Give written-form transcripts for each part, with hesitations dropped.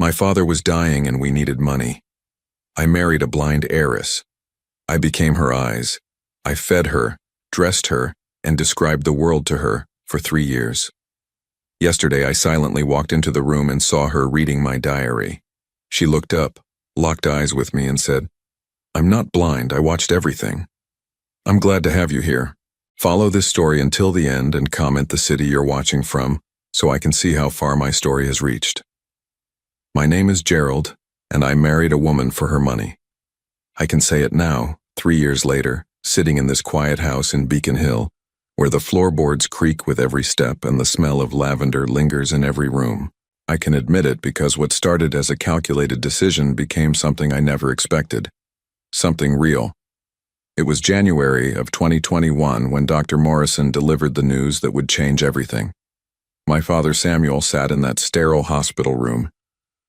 My father was dying and we needed money. I married a blind heiress. I became her eyes. I fed her, dressed her, and described the world to her for 3 years. Yesterday I silently walked into the room and saw her reading my diary. She looked up, locked eyes with me and said, "I'm not blind, I watched everything." I'm glad to have you here. Follow this story until the end and comment the city you're watching from so I can see how far my story has reached. My name is Gerald, and I married a woman for her money. I can say it now, 3 years later, sitting in this quiet house in Beacon Hill, where the floorboards creak with every step and the smell of lavender lingers in every room. I can admit it because what started as a calculated decision became something I never expected. Something real. It was January of 2021 when Dr. Morrison delivered the news that would change everything. My father Samuel sat in that sterile hospital room,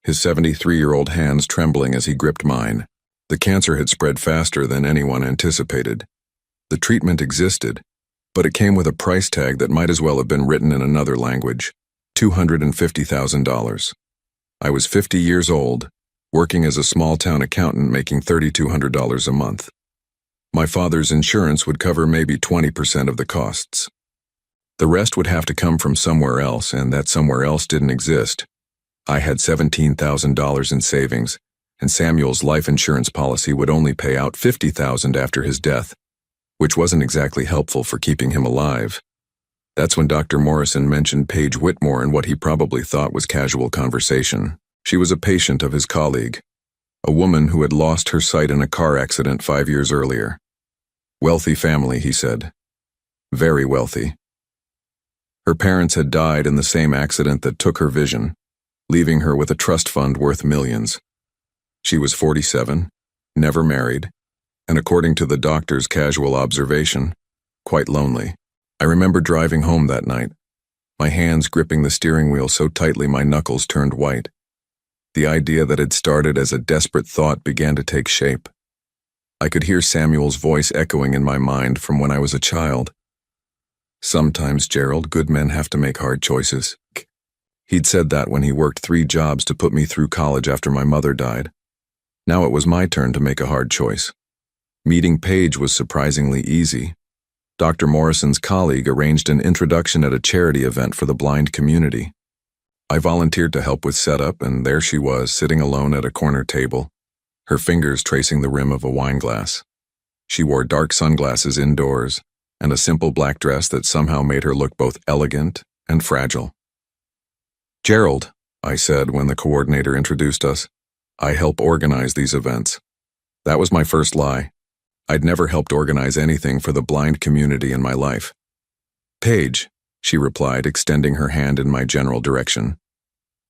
his 73-year-old hands trembling as he gripped mine. The cancer had spread faster than anyone anticipated. The treatment existed, but it came with a price tag that might as well have been written in another language, $250,000. I was 50 years old, working as a small-town accountant making $3,200 a month. My father's insurance would cover maybe 20% of the costs. The rest would have to come from somewhere else, and that somewhere else didn't exist. I had $17,000 in savings, and Samuel's life insurance policy would only pay out $50,000 after his death, which wasn't exactly helpful for keeping him alive. That's when Dr. Morrison mentioned Paige Whitmore in what he probably thought was casual conversation. She was a patient of his colleague, a woman who had lost her sight in a car accident 5 years earlier. Wealthy family, he said. Very wealthy. Her parents had died in the same accident that took her vision, leaving her with a trust fund worth millions. She was 47, never married, and according to the doctor's casual observation, quite lonely. I remember driving home that night, my hands gripping the steering wheel so tightly my knuckles turned white. The idea that had started as a desperate thought began to take shape. I could hear Samuel's voice echoing in my mind from when I was a child. Sometimes, Gerald, good men have to make hard choices. He'd said that when he worked 3 jobs to put me through college after my mother died. Now it was my turn to make a hard choice. Meeting Paige was surprisingly easy. Dr. Morrison's colleague arranged an introduction at a charity event for the blind community. I volunteered to help with setup, and there she was, sitting alone at a corner table, her fingers tracing the rim of a wine glass. She wore dark sunglasses indoors, and a simple black dress that somehow made her look both elegant and fragile. "Gerald," I said when the coordinator introduced us, "I help organize these events." That was my first lie. I'd never helped organize anything for the blind community in my life. "Paige," she replied, extending her hand in my general direction.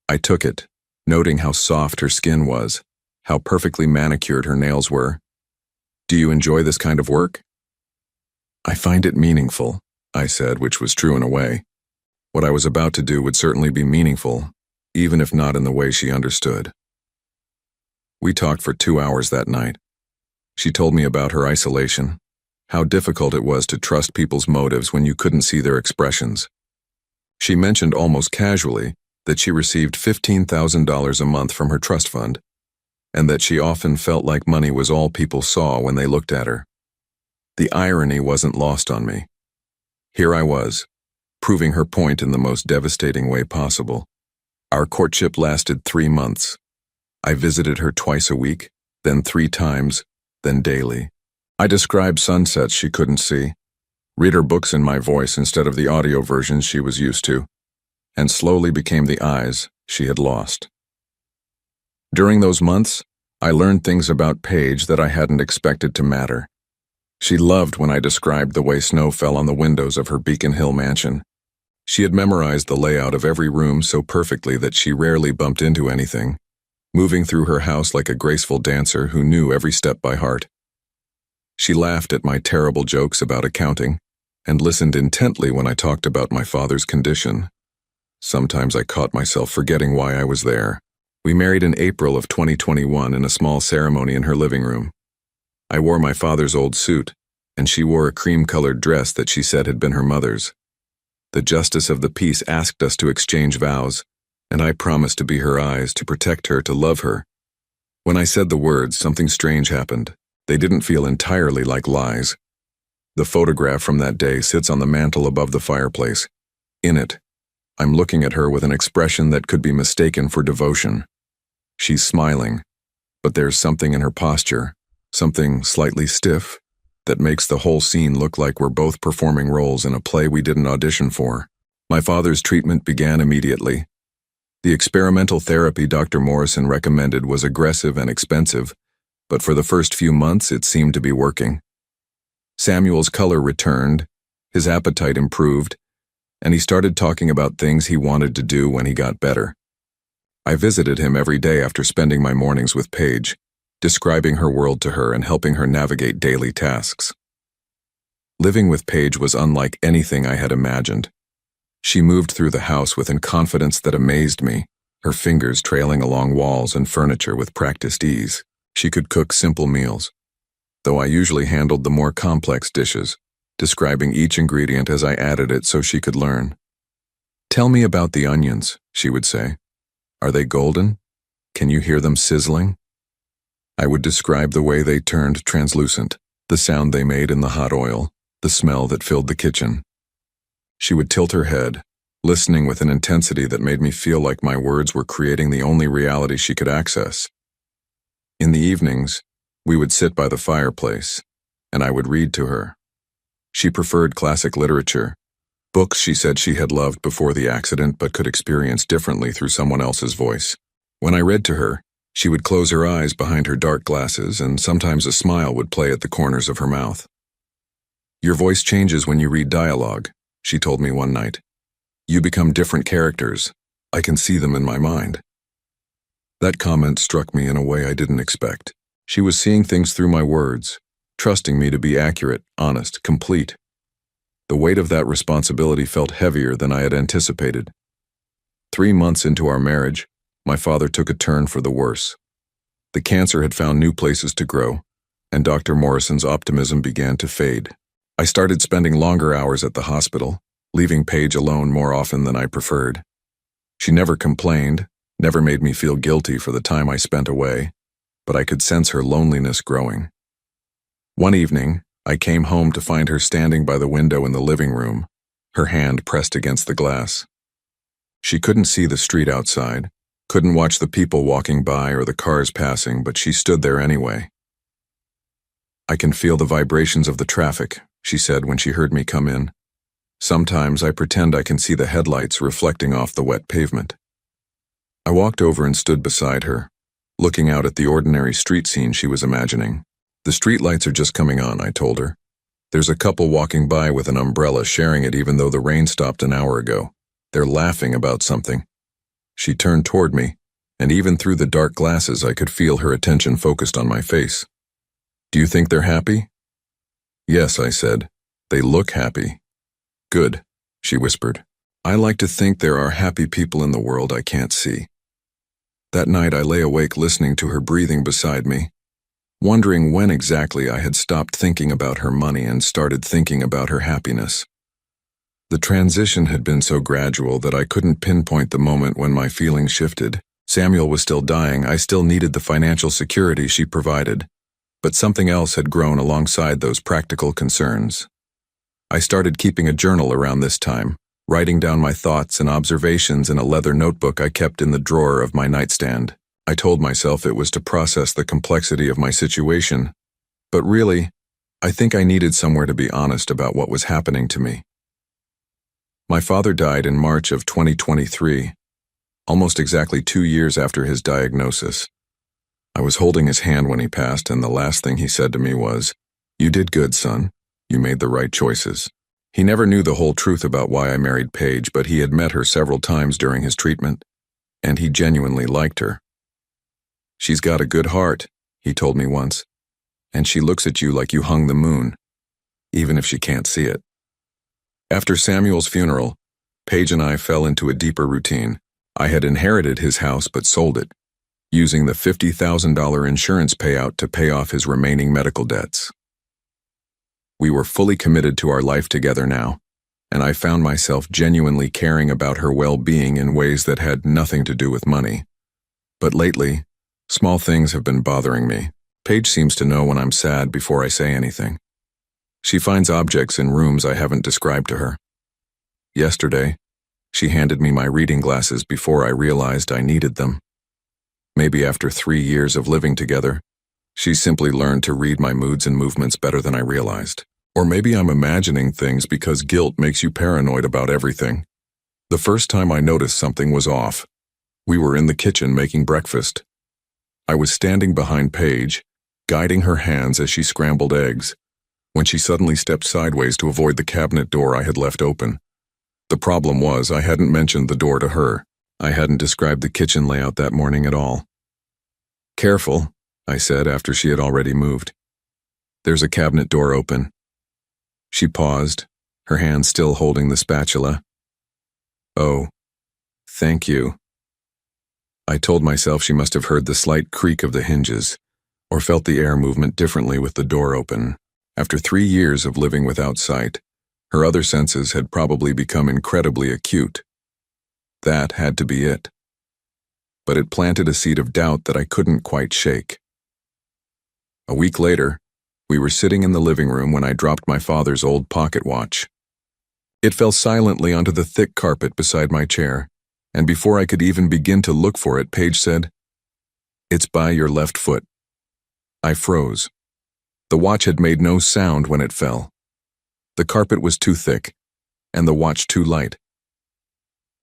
I took it, noting how soft her skin was, how perfectly manicured her nails were. "Do you enjoy this kind of work?" "I find it meaningful," I said, which was true in a way. What I was about to do would certainly be meaningful, even if not in the way she understood. We talked for 2 hours that night. She told me about her isolation, how difficult it was to trust people's motives when you couldn't see their expressions. She mentioned almost casually that she received $15,000 a month from her trust fund, and that she often felt like money was all people saw when they looked at her. The irony wasn't lost on me. Here I was, proving her point in the most devastating way possible. Our courtship lasted 3 months. I visited her twice a week, then 3 times, then daily. I described sunsets she couldn't see, read her books in my voice instead of the audio versions she was used to, and slowly became the eyes she had lost. During those months, I learned things about Paige that I hadn't expected to matter. She loved when I described the way snow fell on the windows of her Beacon Hill mansion. She had memorized the layout of every room so perfectly that she rarely bumped into anything, moving through her house like a graceful dancer who knew every step by heart. She laughed at my terrible jokes about accounting and listened intently when I talked about my father's condition. Sometimes I caught myself forgetting why I was there. We married in April of 2021 in a small ceremony in her living room. I wore my father's old suit, and she wore a cream-colored dress that she said had been her mother's. The justice of the peace asked us to exchange vows, and I promised to be her eyes, to protect her, to love her. When I said the words, something strange happened. They didn't feel entirely like lies. The photograph from that day sits on the mantel above the fireplace. In it, I'm looking at her with an expression that could be mistaken for devotion. She's smiling, but there's something in her posture, something slightly stiff, that makes the whole scene look like we're both performing roles in a play we didn't audition for. My father's treatment began immediately. The experimental therapy Dr. Morrison recommended was aggressive and expensive, but for the first few months it seemed to be working. Samuel's color returned, his appetite improved, and he started talking about things he wanted to do when he got better. I visited him every day after spending my mornings with Paige, describing her world to her and helping her navigate daily tasks. Living with Paige was unlike anything I had imagined. She moved through the house with a confidence that amazed me, her fingers trailing along walls and furniture with practiced ease. She could cook simple meals, though I usually handled the more complex dishes, describing each ingredient as I added it so she could learn. "Tell me about the onions," she would say. "Are they golden? Can you hear them sizzling?" I would describe the way they turned translucent, the sound they made in the hot oil, the smell that filled the kitchen. She would tilt her head, listening with an intensity that made me feel like my words were creating the only reality she could access. In the evenings, we would sit by the fireplace, and I would read to her. She preferred classic literature, books she said she had loved before the accident but could experience differently through someone else's voice. When I read to her, she would close her eyes behind her dark glasses, and sometimes a smile would play at the corners of her mouth. "Your voice changes when you read dialogue," she told me one night. "You become different characters. I can see them in my mind." That comment struck me in a way I didn't expect. She was seeing things through my words, trusting me to be accurate, honest, complete. The weight of that responsibility felt heavier than I had anticipated. 3 months into our marriage, my father took a turn for the worse. The cancer had found new places to grow, and Dr. Morrison's optimism began to fade. I started spending longer hours at the hospital, leaving Paige alone more often than I preferred. She never complained, never made me feel guilty for the time I spent away, but I could sense her loneliness growing. One evening, I came home to find her standing by the window in the living room, her hand pressed against the glass. She couldn't see the street outside, couldn't watch the people walking by or the cars passing, but she stood there anyway. "I can feel the vibrations of the traffic," she said when she heard me come in. "Sometimes I pretend I can see the headlights reflecting off the wet pavement." I walked over and stood beside her, looking out at the ordinary street scene she was imagining. "The streetlights are just coming on," I told her. "There's a couple walking by with an umbrella sharing it even though the rain stopped an hour ago. They're laughing about something." She turned toward me, and even through the dark glasses I could feel her attention focused on my face. "Do you think they're happy?" "Yes," I said. "They look happy." "Good," she whispered. "I like to think there are happy people in the world I can't see." That night I lay awake listening to her breathing beside me, wondering when exactly I had stopped thinking about her money and started thinking about her happiness. The transition had been so gradual that I couldn't pinpoint the moment when my feelings shifted. Samuel was still dying, I still needed the financial security she provided, but something else had grown alongside those practical concerns. I started keeping a journal around this time, writing down my thoughts and observations in a leather notebook I kept in the drawer of my nightstand. I told myself it was to process the complexity of my situation, but really, I think I needed somewhere to be honest about what was happening to me. My father died in March of 2023, almost exactly 2 years after his diagnosis. I was holding his hand when he passed, and the last thing he said to me was, "You did good, son. You made the right choices." He never knew the whole truth about why I married Paige, but he had met her several times during his treatment, and he genuinely liked her. "She's got a good heart," he told me once, "and she looks at you like you hung the moon, even if she can't see it." After Samuel's funeral, Paige and I fell into a deeper routine. I had inherited his house but sold it, using the $50,000 insurance payout to pay off his remaining medical debts. We were fully committed to our life together now, and I found myself genuinely caring about her well-being in ways that had nothing to do with money. But lately, small things have been bothering me. Paige seems to know when I'm sad before I say anything. She finds objects in rooms I haven't described to her. Yesterday, she handed me my reading glasses before I realized I needed them. Maybe after 3 years of living together, she simply learned to read my moods and movements better than I realized. Or maybe I'm imagining things because guilt makes you paranoid about everything. The first time I noticed something was off, we were in the kitchen making breakfast. I was standing behind Paige, guiding her hands as she scrambled eggs, when she suddenly stepped sideways to avoid the cabinet door I had left open. The problem was I hadn't mentioned the door to her. I hadn't described the kitchen layout that morning at all. "Careful," I said after she had already moved. "There's a cabinet door open." She paused, her hand still holding the spatula. "Oh, thank you." I told myself she must have heard the slight creak of the hinges, or felt the air movement differently with the door open. After 3 years of living without sight, her other senses had probably become incredibly acute. That had to be it. But it planted a seed of doubt that I couldn't quite shake. A week later, we were sitting in the living room when I dropped my father's old pocket watch. It fell silently onto the thick carpet beside my chair, and before I could even begin to look for it, Paige said, "It's by your left foot." I froze. The watch had made no sound when it fell. The carpet was too thick, and the watch too light.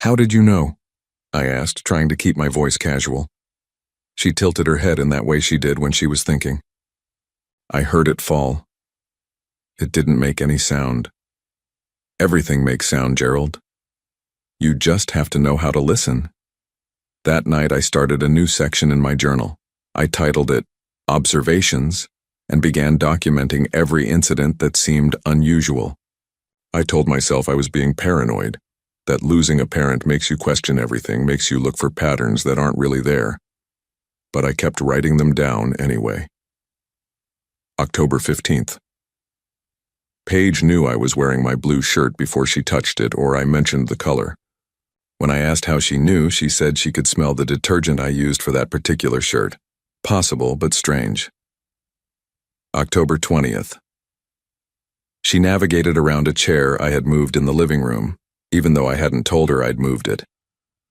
"How did you know?" I asked, trying to keep my voice casual. She tilted her head in that way she did when she was thinking. "I heard it fall. It didn't make any sound." "Everything makes sound, Gerald. You just have to know how to listen." That night I started a new section in my journal. I titled it Observations and began documenting every incident that seemed unusual. I told myself I was being paranoid, that losing a parent makes you question everything, makes you look for patterns that aren't really there. But I kept writing them down anyway. October 15th. Paige knew I was wearing my blue shirt before she touched it or I mentioned the color. When I asked how she knew, she said she could smell the detergent I used for that particular shirt. Possible, but strange. October 20th. She navigated around a chair I had moved in the living room, even though I hadn't told her I'd moved it.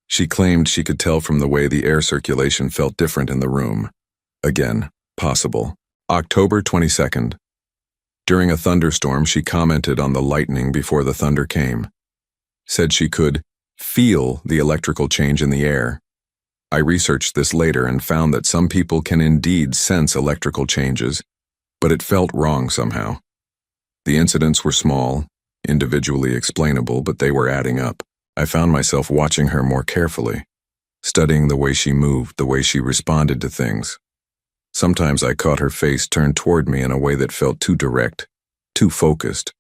She claimed she could tell from the way the air circulation felt different in the room. Again, possible. October 22nd. During a thunderstorm, she commented on the lightning before the thunder came. Said she could feel the electrical change in the air. I researched this later and found that some people can indeed sense electrical changes, but it felt wrong somehow. The incidents were small, individually explainable, but they were adding up. I found myself watching her more carefully, studying the way she moved, the way she responded to things. Sometimes I caught her face turned toward me in a way that felt too direct, too focused,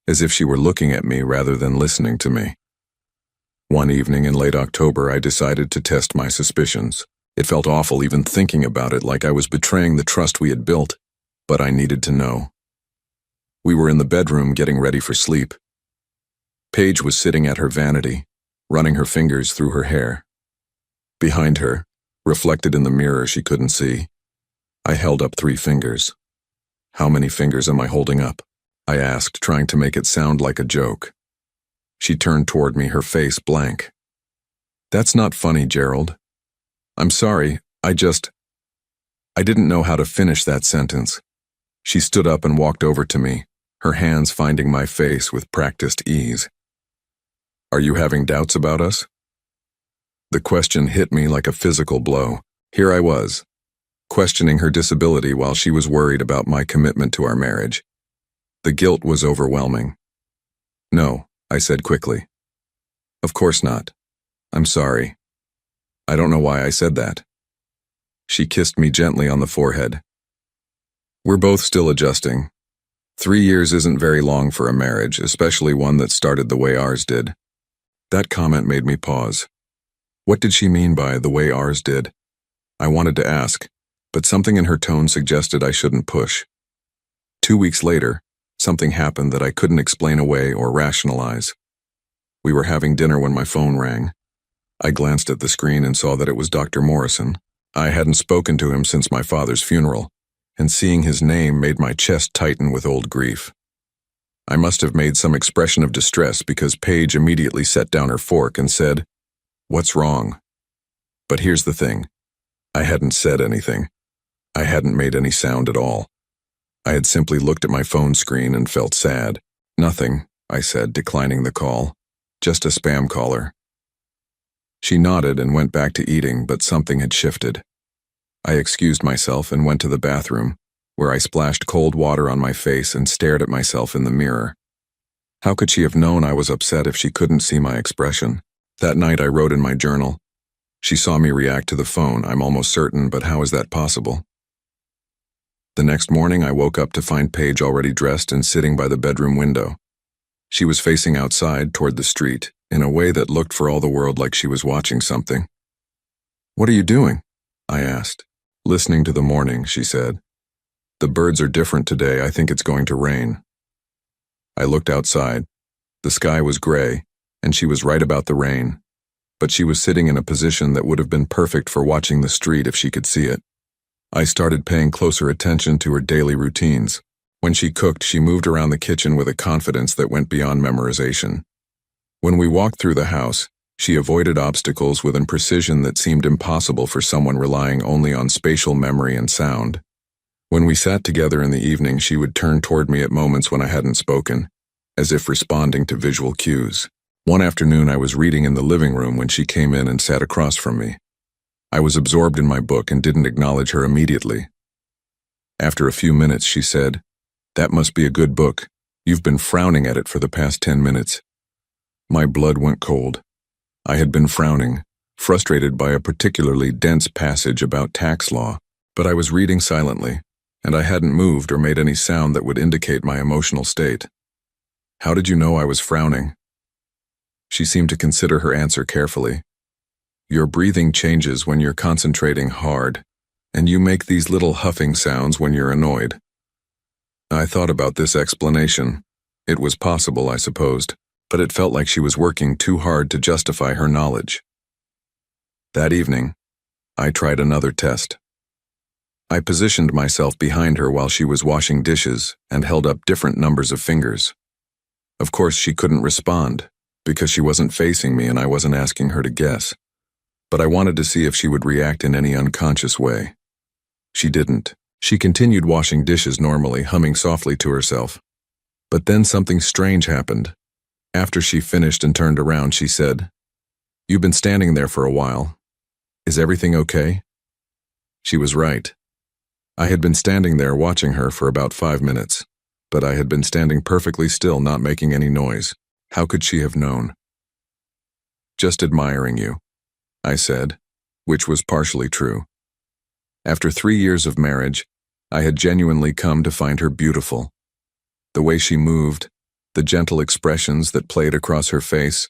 as if she were looking at me rather than listening to me. One evening in late October, I decided to test my suspicions. It felt awful even thinking about it, like I was betraying the trust we had built, but I needed to know. We were in the bedroom getting ready for sleep. Paige was sitting at her vanity, running her fingers through her hair. Behind her, reflected in the mirror she couldn't see, I held up 3 fingers. "How many fingers am I holding up?" I asked, trying to make it sound like a joke. She turned toward me, her face blank. "That's not funny, Gerald. I'm sorry, I didn't know how to finish that sentence." She stood up and walked over to me, her hands finding my face with practiced ease. "Are you having doubts about us?" The question hit me like a physical blow. Here I was, questioning her disability while she was worried about my commitment to our marriage. The guilt was overwhelming. "No," I said quickly. "Of course not. I'm sorry. I don't know why I said that." She kissed me gently on the forehead. "We're both still adjusting. 3 years isn't very long for a marriage, especially one that started the way ours did." That comment made me pause. What did she mean by the way ours did? I wanted to ask, but something in her tone suggested I shouldn't push. 2 weeks later, something happened that I couldn't explain away or rationalize. We were having dinner when my phone rang. I glanced at the screen and saw that it was Dr. Morrison. I hadn't spoken to him since my father's funeral, and seeing his name made my chest tighten with old grief. I must have made some expression of distress because Paige immediately set down her fork and said, "What's wrong?" But here's the thing. I hadn't said anything. I hadn't made any sound at all. I had simply looked at my phone screen and felt sad. "Nothing," I said, declining the call. "Just a spam caller." She nodded and went back to eating, but something had shifted. I excused myself and went to the bathroom, where I splashed cold water on my face and stared at myself in the mirror. How could she have known I was upset if she couldn't see my expression? That night I wrote in my journal, "She saw me react to the phone, I'm almost certain, but how is that possible?" The next morning I woke up to find Paige already dressed and sitting by the bedroom window. She was facing outside toward the street, in a way that looked for all the world like she was watching something. "What are you doing?" I asked. "Listening to the morning," she said. "The birds are different today, I think it's going to rain." I looked outside. The sky was gray, and she was right about the rain. But she was sitting in a position that would have been perfect for watching the street if she could see it. I started paying closer attention to her daily routines. When she cooked, she moved around the kitchen with a confidence that went beyond memorization. When we walked through the house, she avoided obstacles with a precision that seemed impossible for someone relying only on spatial memory and sound. When we sat together in the evening, she would turn toward me at moments when I hadn't spoken, as if responding to visual cues. One afternoon I was reading in the living room when she came in and sat across from me. I was absorbed in my book and didn't acknowledge her immediately. After a few minutes she said, "That must be a good book. You've been frowning at it for the past 10 minutes. My blood went cold. I had been frowning, frustrated by a particularly dense passage about tax law, but I was reading silently, and I hadn't moved or made any sound that would indicate my emotional state. "How did you know I was frowning?" She seemed to consider her answer carefully. "Your breathing changes when you're concentrating hard, and you make these little huffing sounds when you're annoyed." I thought about this explanation. It was possible, I supposed, but it felt like she was working too hard to justify her knowledge. That evening, I tried another test. I positioned myself behind her while she was washing dishes and held up different numbers of fingers. Of course, she couldn't respond, because she wasn't facing me and I wasn't asking her to guess. But I wanted to see if she would react in any unconscious way. She didn't. She continued washing dishes normally, humming softly to herself. But then something strange happened. After she finished and turned around, she said, "You've been standing there for a while. Is everything okay?" She was right. I had been standing there watching her for about 5 minutes, but I had been standing perfectly still, not making any noise. How could she have known? "Just admiring you," I said, which was partially true. After 3 years of marriage, I had genuinely come to find her beautiful. The way she moved, the gentle expressions that played across her face,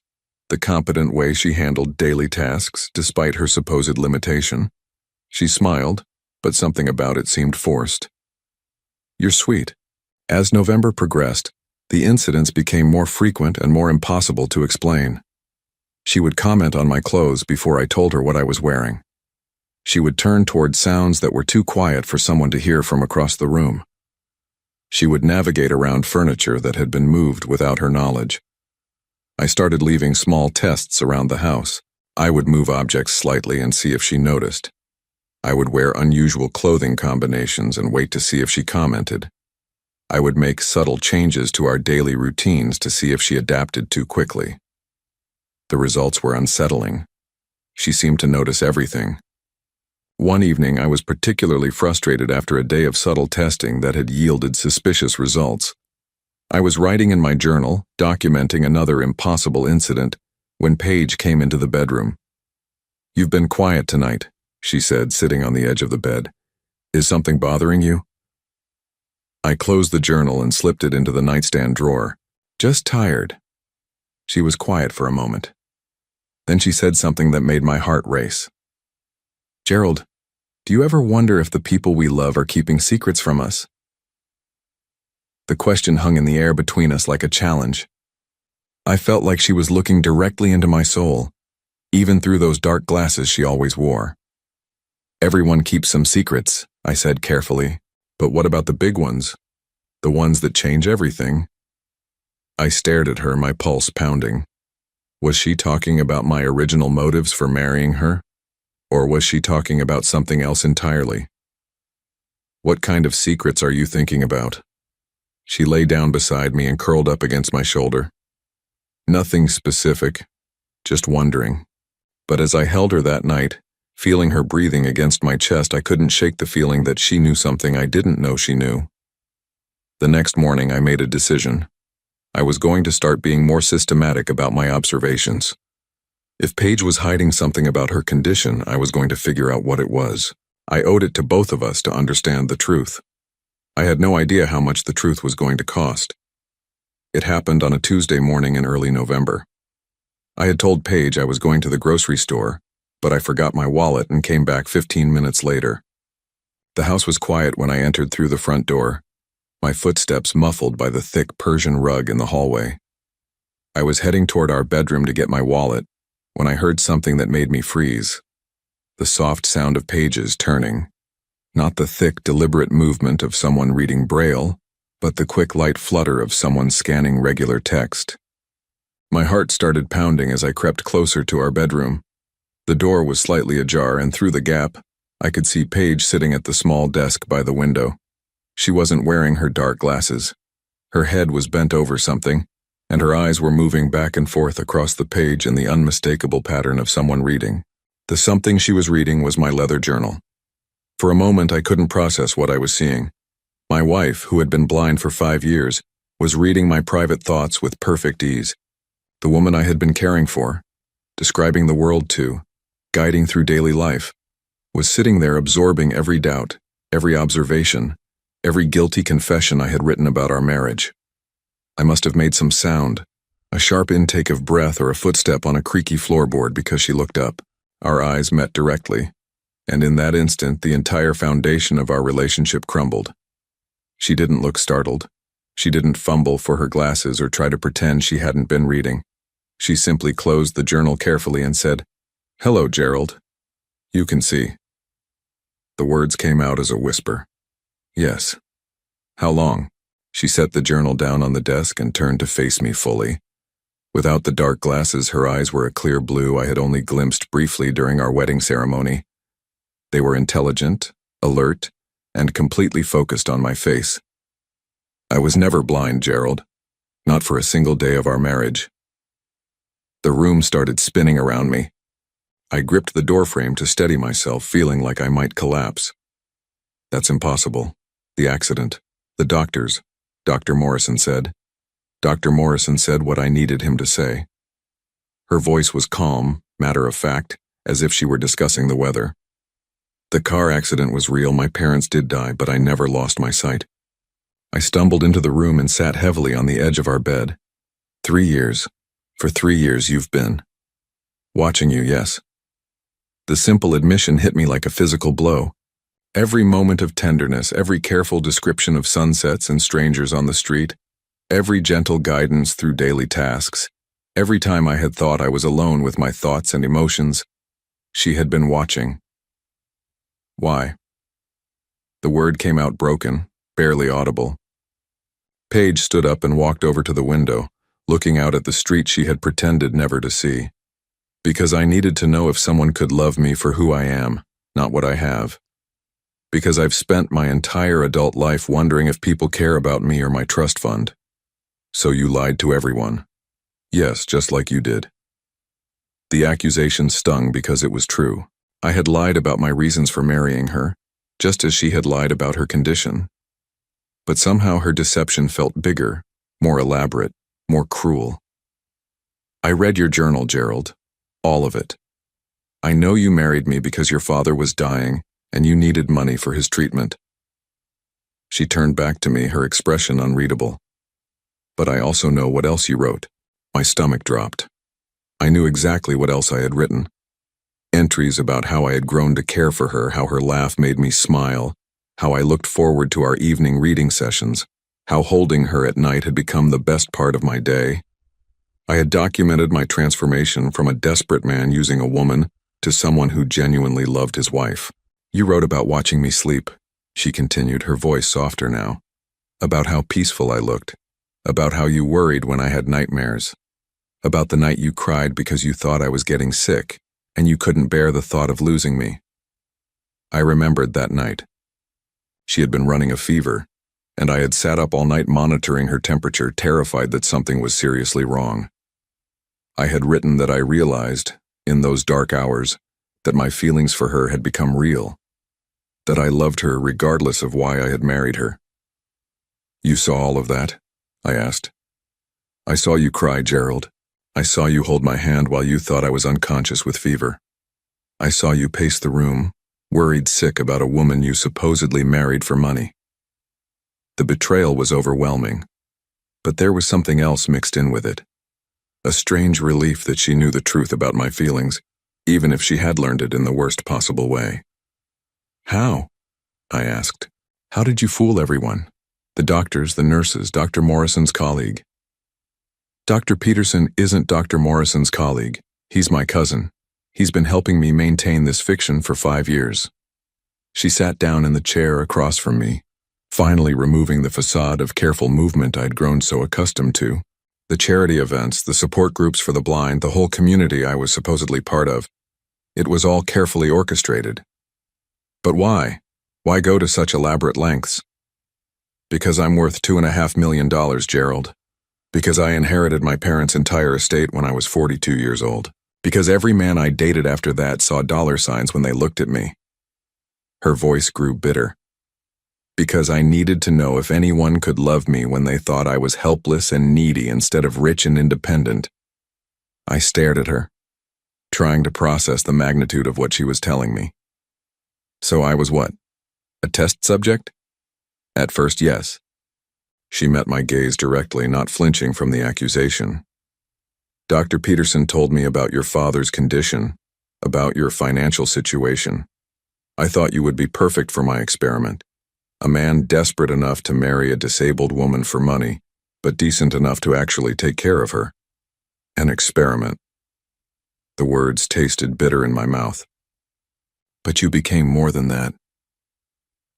the competent way she handled daily tasks despite her supposed limitation. She smiled, but something about it seemed forced. "You're sweet." As November progressed, the incidents became more frequent and more impossible to explain. She would comment on my clothes before I told her what I was wearing. She would turn toward sounds that were too quiet for someone to hear from across the room. She would navigate around furniture that had been moved without her knowledge. I started leaving small tests around the house. I would move objects slightly and see if she noticed. I would wear unusual clothing combinations and wait to see if she commented. I would make subtle changes to our daily routines to see if she adapted too quickly. The results were unsettling. She seemed to notice everything. One evening, I was particularly frustrated after a day of subtle testing that had yielded suspicious results. I was writing in my journal, documenting another impossible incident, when Paige came into the bedroom. "You've been quiet tonight," she said, sitting on the edge of the bed. "Is something bothering you?" I closed the journal and slipped it into the nightstand drawer. "Just tired." She was quiet for a moment. Then she said something that made my heart race. "Gerald, do you ever wonder if the people we love are keeping secrets from us?" The question hung in the air between us like a challenge. I felt like she was looking directly into my soul, even through those dark glasses she always wore. Everyone keeps some secrets, I said carefully, but what about the big ones? The ones that change everything? I stared at her, my pulse pounding. Was she talking about my original motives for marrying her? Or was she talking about something else entirely? What kind of secrets are you thinking about? She lay down beside me and curled up against my shoulder. Nothing specific, just wondering. But as I held her that night, feeling her breathing against my chest, I couldn't shake the feeling that she knew something I didn't know she knew. The next morning, I made a decision. I was going to start being more systematic about my observations. If Paige was hiding something about her condition, I was going to figure out what it was. I owed it to both of us to understand the truth. I had no idea how much the truth was going to cost. It happened on a Tuesday morning in early November. I had told Paige I was going to the grocery store, but I forgot my wallet and came back 15 minutes later. The house was quiet when I entered through the front door, my footsteps muffled by the thick Persian rug in the hallway. I was heading toward our bedroom to get my wallet when I heard something that made me freeze. The soft sound of pages turning. Not the thick, deliberate movement of someone reading Braille, but the quick, light flutter of someone scanning regular text. My heart started pounding as I crept closer to our bedroom. The door was slightly ajar, and through the gap, I could see Paige sitting at the small desk by the window. She wasn't wearing her dark glasses. Her head was bent over something, and her eyes were moving back and forth across the page in the unmistakable pattern of someone reading. The something she was reading was my leather journal. For a moment, I couldn't process what I was seeing. My wife, who had been blind for 5 years, was reading my private thoughts with perfect ease. The woman I had been caring for, describing the world to, guiding through daily life, was sitting there absorbing every doubt, every observation, every guilty confession I had written about our marriage. I must have made some sound, a sharp intake of breath or a footstep on a creaky floorboard, because she looked up. Our eyes met directly, and in that instant the entire foundation of our relationship crumbled. She didn't look startled. She didn't fumble for her glasses or try to pretend she hadn't been reading. She simply closed the journal carefully and said, "Hello, Gerald. You can see." The words came out as a whisper. "Yes." "How long?" She set the journal down on the desk and turned to face me fully. Without the dark glasses, her eyes were a clear blue I had only glimpsed briefly during our wedding ceremony. They were intelligent, alert, and completely focused on my face. "I was never blind, Gerald. Not for a single day of our marriage." The room started spinning around me. I gripped the doorframe to steady myself, feeling like I might collapse. "That's impossible. The accident. The doctors," Dr. Morrison said. Dr. Morrison said what I needed him to say. Her voice was calm, matter-of-fact, as if she were discussing the weather. "The car accident was real. My parents did die, but I never lost my sight." I stumbled into the room and sat heavily on the edge of our bed. 3 years. For 3 years you've been. Watching you, yes. The simple admission hit me like a physical blow. Every moment of tenderness, every careful description of sunsets and strangers on the street, every gentle guidance through daily tasks, every time I had thought I was alone with my thoughts and emotions, she had been watching. Why? The word came out broken, barely audible. Paige stood up and walked over to the window, looking out at the street she had pretended never to see. "Because I needed to know if someone could love me for who I am, not what I have. Because I've spent my entire adult life wondering if people care about me or my trust fund. So you lied to everyone." "Yes, just like you did." The accusation stung because it was true. I had lied about my reasons for marrying her, just as she had lied about her condition. But somehow her deception felt bigger, more elaborate, more cruel. "I read your journal, Gerald. All of it. I know you married me because your father was dying and you needed money for his treatment." She turned back to me, her expression unreadable. "But I also know what else you wrote." My stomach dropped. I knew exactly what else I had written. Entries about how I had grown to care for her, how her laugh made me smile, how I looked forward to our evening reading sessions, how holding her at night had become the best part of my day. I had documented my transformation from a desperate man using a woman to someone who genuinely loved his wife. You wrote about watching me sleep, she continued, her voice softer now. About how peaceful I looked. About how you worried when I had nightmares. About the night you cried because you thought I was getting sick, and you couldn't bear the thought of losing me. I remembered that night. She had been running a fever, and I had sat up all night monitoring her temperature, terrified that something was seriously wrong. I had written that I realized, in those dark hours, that my feelings for her had become real, that I loved her regardless of why I had married her. You saw all of that? I asked. I saw you cry, Gerald. I saw you hold my hand while you thought I was unconscious with fever. I saw you pace the room, worried sick about a woman you supposedly married for money. The betrayal was overwhelming, but there was something else mixed in with it. A strange relief that she knew the truth about my feelings, even if she had learned it in the worst possible way. How? I asked. How did you fool everyone? The doctors, the nurses, Dr. Morrison's colleague. Dr. Peterson isn't Dr. Morrison's colleague. He's my cousin. He's been helping me maintain this fiction for 5 years. She sat down in the chair across from me, finally removing the facade of careful movement I'd grown so accustomed to. The charity events, the support groups for the blind, the whole community I was supposedly part of. It was all carefully orchestrated. But why? Why go to such elaborate lengths? Because I'm worth $2.5 million, Gerald. Because I inherited my parents' entire estate when I was 42 years old. Because every man I dated after that saw dollar signs when they looked at me. Her voice grew bitter. Because I needed to know if anyone could love me when they thought I was helpless and needy instead of rich and independent. I stared at her, trying to process the magnitude of what she was telling me. So I was what? A test subject? At first, yes. She met my gaze directly, not flinching from the accusation. Dr. Peterson told me about your father's condition, about your financial situation. I thought you would be perfect for my experiment. A man desperate enough to marry a disabled woman for money, but decent enough to actually take care of her. An experiment. The words tasted bitter in my mouth. But you became more than that.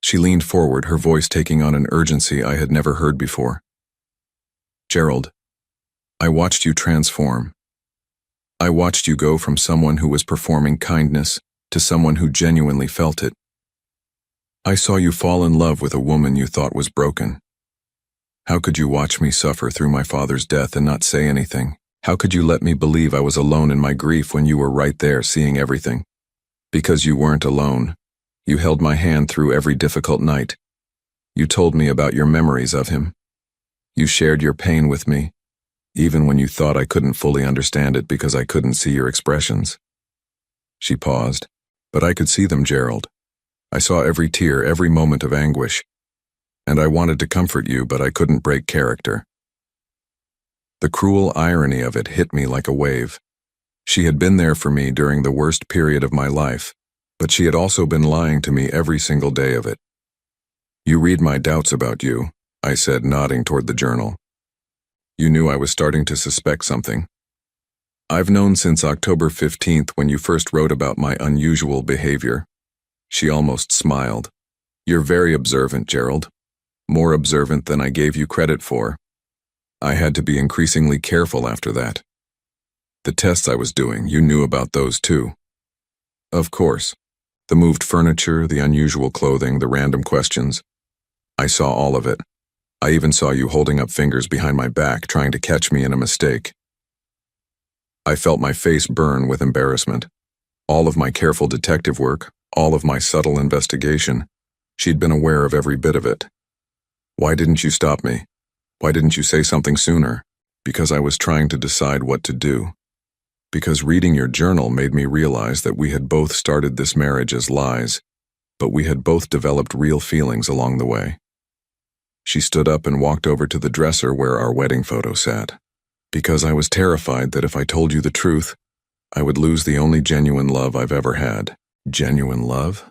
She leaned forward, her voice taking on an urgency I had never heard before. Gerald, I watched you transform. I watched you go from someone who was performing kindness to someone who genuinely felt it. I saw you fall in love with a woman you thought was broken. How could you watch me suffer through my father's death and not say anything? How could you let me believe I was alone in my grief when you were right there seeing everything? Because you weren't alone. You held my hand through every difficult night. You told me about your memories of him. You shared your pain with me, even when you thought I couldn't fully understand it because I couldn't see your expressions. She paused, but I could see them, Gerald. I saw every tear, every moment of anguish, and I wanted to comfort you, but I couldn't break character. The cruel irony of it hit me like a wave. She had been there for me during the worst period of my life, but she had also been lying to me every single day of it. You read my doubts about you, I said, nodding toward the journal. You knew I was starting to suspect something. I've known since October 15th when you first wrote about my unusual behavior. She almost smiled. You're very observant, Gerald. More observant than I gave you credit for. I had to be increasingly careful after that. The tests I was doing, you knew about those too. Of course. The moved furniture, the unusual clothing, the random questions. I saw all of it. I even saw you holding up fingers behind my back, trying to catch me in a mistake. I felt my face burn with embarrassment. All of my careful detective work, all of my subtle investigation, she'd been aware of every bit of it. Why didn't you stop me? Why didn't you say something sooner? Because I was trying to decide what to do. Because reading your journal made me realize that we had both started this marriage as lies, but we had both developed real feelings along the way. She stood up and walked over to the dresser where our wedding photo sat. Because I was terrified that if I told you the truth, I would lose the only genuine love I've ever had. Genuine love?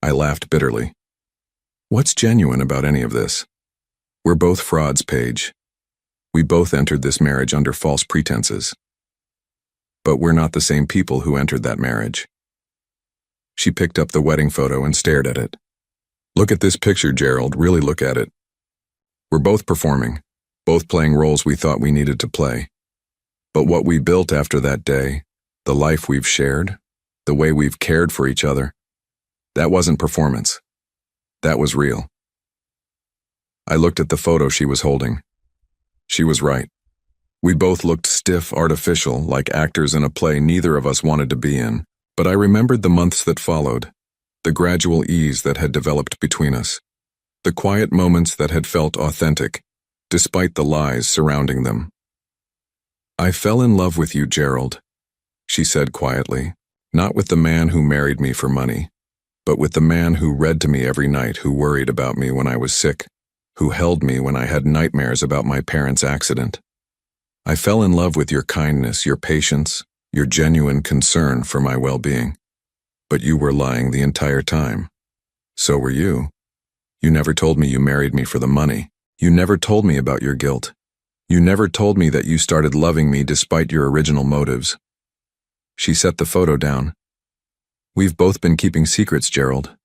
I laughed bitterly. What's genuine about any of this? We're both frauds, Paige. We both entered this marriage under false pretenses. But we're not the same people who entered that marriage. She picked up the wedding photo and stared at it. Look at this picture, Gerald, really look at it. We're both performing, both playing roles we thought we needed to play. But what we built after that day, the life we've shared, the way we've cared for each other, that wasn't performance. That was real. I looked at the photo she was holding. She was right. We both looked stiff, artificial, like actors in a play neither of us wanted to be in. But I remembered the months that followed, the gradual ease that had developed between us, the quiet moments that had felt authentic, despite the lies surrounding them. I fell in love with you, Gerald, she said quietly, not with the man who married me for money, but with the man who read to me every night, who worried about me when I was sick, who held me when I had nightmares about my parents' accident. I fell in love with your kindness, your patience, your genuine concern for my well-being. But you were lying the entire time. So were you. You never told me you married me for the money. You never told me about your guilt. You never told me that you started loving me despite your original motives. She set the photo down. We've both been keeping secrets, Gerald.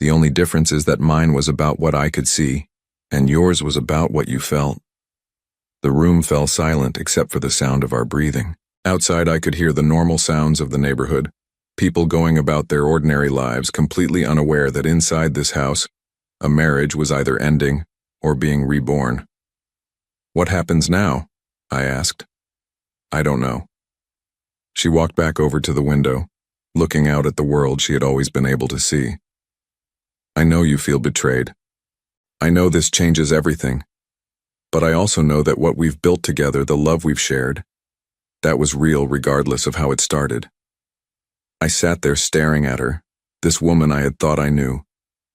The only difference is that mine was about what I could see, and yours was about what you felt. The room fell silent except for the sound of our breathing. Outside, I could hear the normal sounds of the neighborhood, people going about their ordinary lives, completely unaware that inside this house, a marriage was either ending or being reborn. What happens now? I asked. I don't know. She walked back over to the window, looking out at the world she had always been able to see. I know you feel betrayed. I know this changes everything. But I also know that what we've built together, the love we've shared, that was real regardless of how it started. I sat there staring at her, this woman I had thought I knew,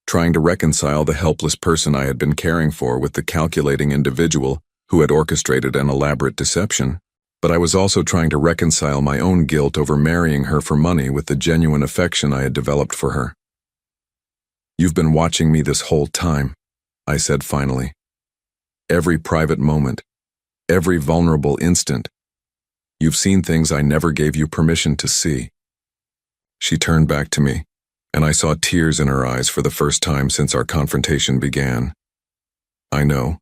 trying to reconcile the helpless person I had been caring for with the calculating individual who had orchestrated an elaborate deception. But I was also trying to reconcile my own guilt over marrying her for money with the genuine affection I had developed for her. You've been watching me this whole time, I said finally. Every private moment, every vulnerable instant. You've seen things I never gave you permission to see. She turned back to me, and I saw tears in her eyes for the first time since our confrontation began. I know.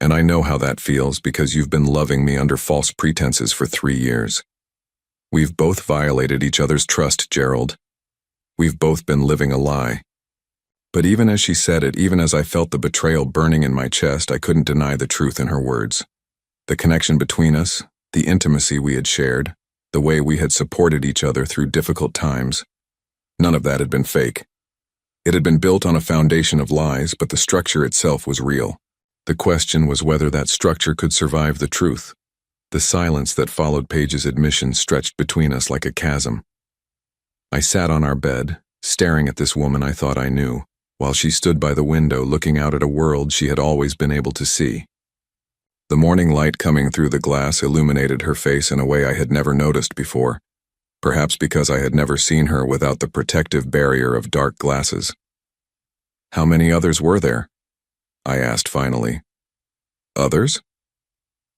And I know how that feels because you've been loving me under false pretenses for 3 years. We've both violated each other's trust, Gerald. We've both been living a lie. But even as she said it, even as I felt the betrayal burning in my chest, I couldn't deny the truth in her words. The connection between us, the intimacy we had shared, the way we had supported each other through difficult times, none of that had been fake. It had been built on a foundation of lies, but the structure itself was real. The question was whether that structure could survive the truth. The silence that followed Paige's admission stretched between us like a chasm. I sat on our bed, staring at this woman I thought I knew, while she stood by the window looking out at a world she had always been able to see. The morning light coming through the glass illuminated her face in a way I had never noticed before, perhaps because I had never seen her without the protective barrier of dark glasses. How many others were there? I asked finally. Others?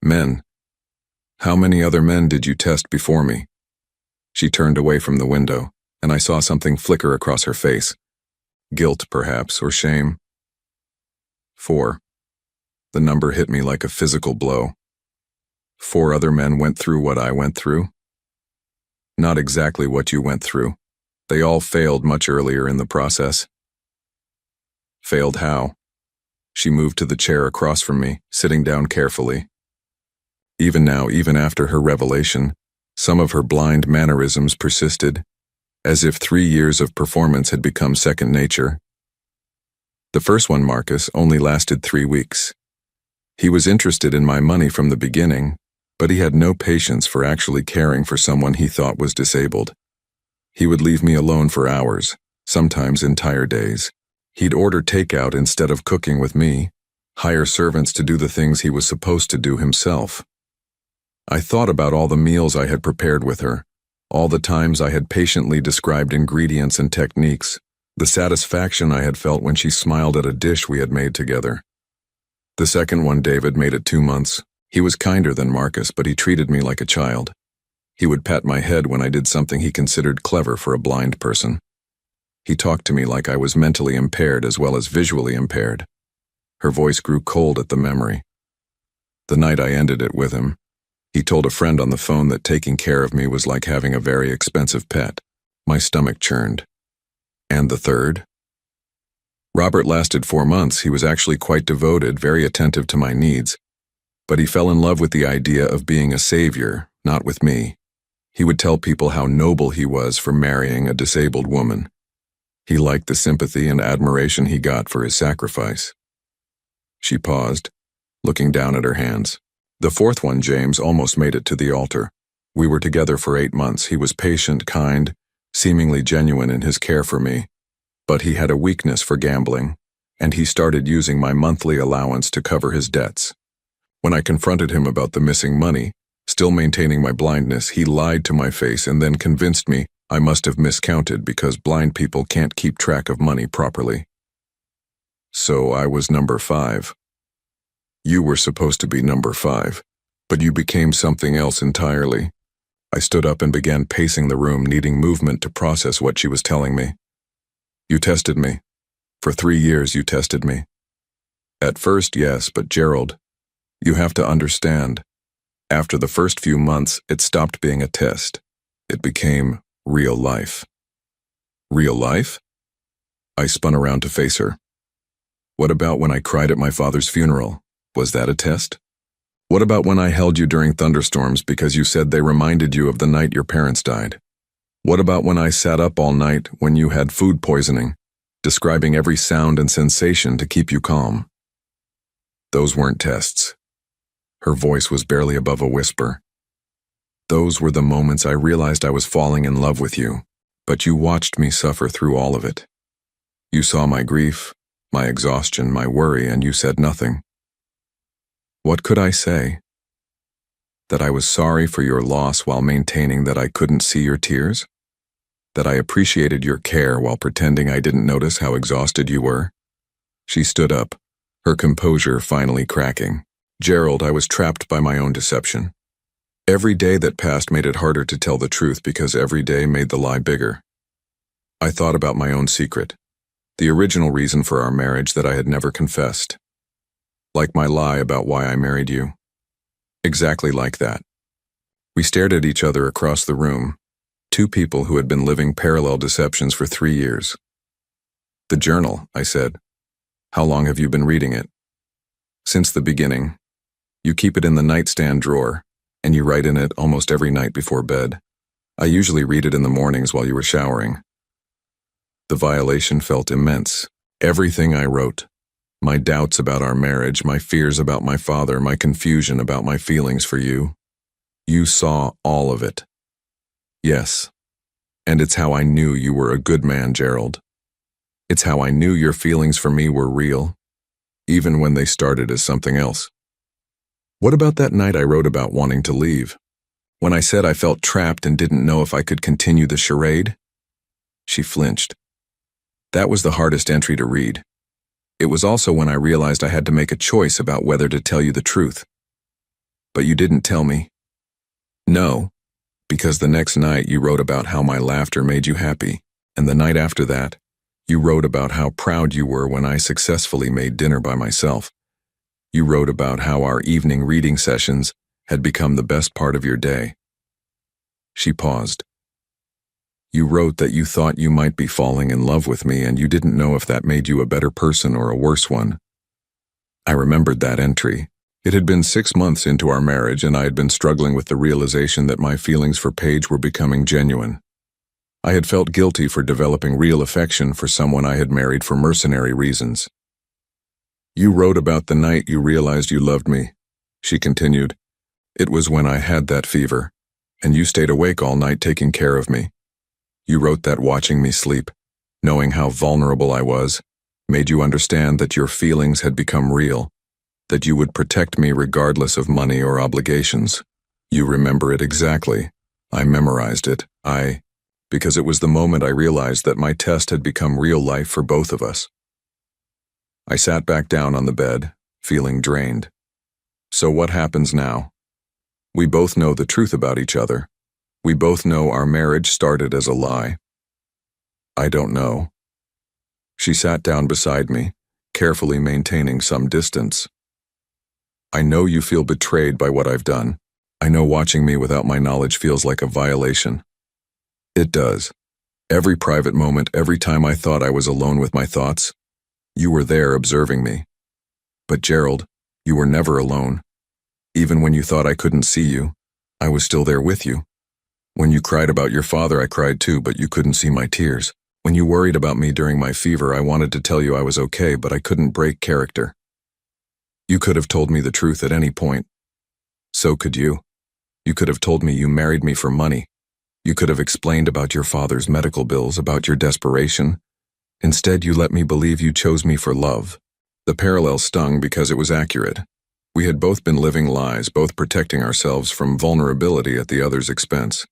Men. How many other men did you test before me? She turned away from the window, and I saw something flicker across her face. Guilt, perhaps, or shame. 4. The number hit me like a physical blow. 4 other men went through what I went through? Not exactly what you went through. They all failed much earlier in the process. Failed how? She moved to the chair across from me, sitting down carefully. Even now, even after her revelation, some of her blind mannerisms persisted, as if 3 years of performance had become second nature. The first one, Marcus, only lasted 3 weeks. He was interested in my money from the beginning, but he had no patience for actually caring for someone he thought was disabled. He would leave me alone for hours, sometimes entire days. He'd order takeout instead of cooking with me, hire servants to do the things he was supposed to do himself. I thought about all the meals I had prepared with her, all the times I had patiently described ingredients and techniques, the satisfaction I had felt when she smiled at a dish we had made together. The second one, David, made it 2 months. He was kinder than Marcus, but he treated me like a child. He would pat my head when I did something he considered clever for a blind person. He talked to me like I was mentally impaired as well as visually impaired. Her voice grew cold at the memory. The night I ended it with him, he told a friend on the phone that taking care of me was like having a very expensive pet. My stomach churned. And the third? Robert lasted 4 months. He was actually quite devoted, very attentive to my needs. But he fell in love with the idea of being a savior, not with me. He would tell people how noble he was for marrying a disabled woman. He liked the sympathy and admiration he got for his sacrifice. She paused, looking down at her hands. The fourth one, James, almost made it to the altar. We were together for 8 months. He was patient, kind, seemingly genuine in his care for me. But he had a weakness for gambling, and he started using my monthly allowance to cover his debts. When I confronted him about the missing money, still maintaining my blindness, he lied to my face and then convinced me I must have miscounted because blind people can't keep track of money properly. So I was number 5. You were supposed to be number 5, but you became something else entirely. I stood up and began pacing the room, needing movement to process what she was telling me. You tested me. For 3 years you tested me. At first, yes, but Gerald, you have to understand. After the first few months, it stopped being a test. It became real life. Real life? I spun around to face her. What about when I cried at my father's funeral? Was that a test? What about when I held you during thunderstorms because you said they reminded you of the night your parents died? What about when I sat up all night when you had food poisoning, describing every sound and sensation to keep you calm? Those weren't tests. Her voice was barely above a whisper. Those were the moments I realized I was falling in love with you, but you watched me suffer through all of it. You saw my grief, my exhaustion, my worry, and you said nothing. What could I say? That I was sorry for your loss while maintaining that I couldn't see your tears? That I appreciated your care while pretending I didn't notice how exhausted you were? She stood up, her composure finally cracking. Gerald, I was trapped by my own deception. Every day that passed made it harder to tell the truth because every day made the lie bigger. I thought about my own secret, the original reason for our marriage that I had never confessed. Like my lie about why I married you. Exactly like that. We stared at each other across the room, 2 people who had been living parallel deceptions for 3 years. The journal, I said. How long have you been reading it? Since the beginning. You keep it in the nightstand drawer, and you write in it almost every night before bed. I usually read it in the mornings while you were showering. The violation felt immense. Everything I wrote. My doubts about our marriage, my fears about my father, my confusion about my feelings for you. You saw all of it. Yes. And it's how I knew you were a good man, Gerald. It's how I knew your feelings for me were real, even when they started as something else. What about that night I wrote about wanting to leave? When I said I felt trapped and didn't know if I could continue the charade? She flinched. That was the hardest entry to read. It was also when I realized I had to make a choice about whether to tell you the truth. But you didn't tell me. No, because the next night you wrote about how my laughter made you happy, and the night after that, you wrote about how proud you were when I successfully made dinner by myself. You wrote about how our evening reading sessions had become the best part of your day. She paused. You wrote that you thought you might be falling in love with me and you didn't know if that made you a better person or a worse one. I remembered that entry. It had been 6 months into our marriage and I had been struggling with the realization that my feelings for Paige were becoming genuine. I had felt guilty for developing real affection for someone I had married for mercenary reasons. You wrote about the night you realized you loved me. She continued. It was when I had that fever, and you stayed awake all night taking care of me. You wrote that watching me sleep, knowing how vulnerable I was, made you understand that your feelings had become real, that you would protect me regardless of money or obligations. You remember it exactly. I memorized it. Because it was the moment I realized that my test had become real life for both of us. I sat back down on the bed, feeling drained. So what happens now? We both know the truth about each other. We both know our marriage started as a lie. I don't know. She sat down beside me, carefully maintaining some distance. I know you feel betrayed by what I've done. I know watching me without my knowledge feels like a violation. It does. Every private moment, every time I thought I was alone with my thoughts, you were there observing me. But Gerald, you were never alone. Even when you thought I couldn't see you, I was still there with you. When you cried about your father, I cried too, but you couldn't see my tears. When you worried about me during my fever, I wanted to tell you I was okay, but I couldn't break character. You could have told me the truth at any point. So could you. You could have told me you married me for money. You could have explained about your father's medical bills, about your desperation. Instead, you let me believe you chose me for love. The parallel stung because it was accurate. We had both been living lies, both protecting ourselves from vulnerability at the other's expense.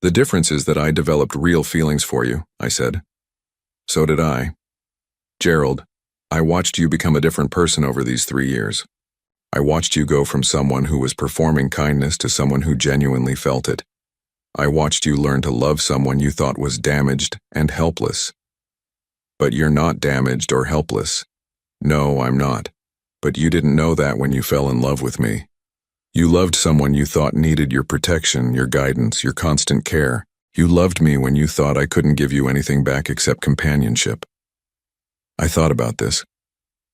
The difference is that I developed real feelings for you, I said. So did I. Gerald, I watched you become a different person over these 3 years. I watched you go from someone who was performing kindness to someone who genuinely felt it. I watched you learn to love someone you thought was damaged and helpless. But you're not damaged or helpless. No, I'm not. But you didn't know that when you fell in love with me. You loved someone you thought needed your protection, your guidance, your constant care. You loved me when you thought I couldn't give you anything back except companionship. I thought about this.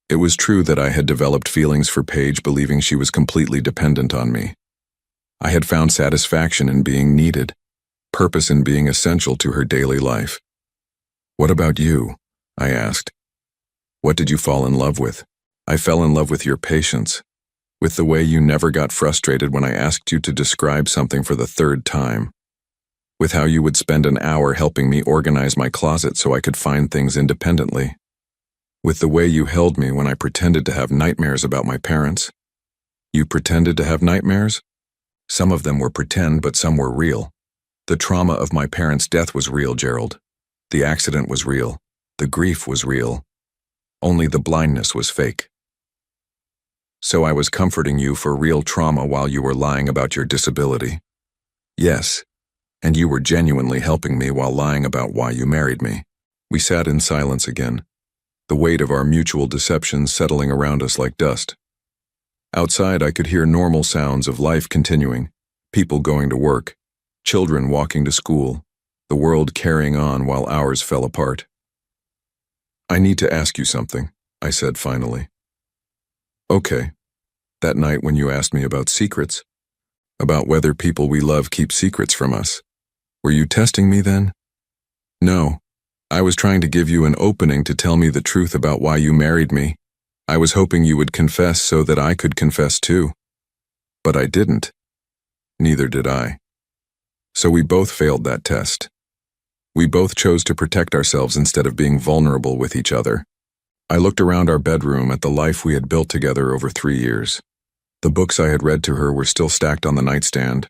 It was true that I had developed feelings for Paige, believing she was completely dependent on me. I had found satisfaction in being needed, purpose in being essential to her daily life. What about you? I asked. What did you fall in love with? I fell in love with your patience, with the way you never got frustrated when I asked you to describe something for the 3rd time, with how you would spend an hour helping me organize my closet so I could find things independently, with the way you held me when I pretended to have nightmares about my parents. You pretended to have nightmares? Some of them were pretend, but some were real. The trauma of my parents' death was real, Gerald. The accident was real. The grief was real. Only the blindness was fake. So I was comforting you for real trauma while you were lying about your disability. Yes, and you were genuinely helping me while lying about why you married me. We sat in silence again, the weight of our mutual deception settling around us like dust. Outside, I could hear normal sounds of life continuing, people going to work, children walking to school, the world carrying on while ours fell apart. I need to ask you something, I said finally. Okay. That night when you asked me about secrets, about whether people we love keep secrets from us, were you testing me then? No. I was trying to give you an opening to tell me the truth about why you married me. I was hoping you would confess so that I could confess too. But I didn't. Neither did I. So we both failed that test. We both chose to protect ourselves instead of being vulnerable with each other. I looked around our bedroom at the life we had built together over 3 years. The books I had read to her were still stacked on the nightstand.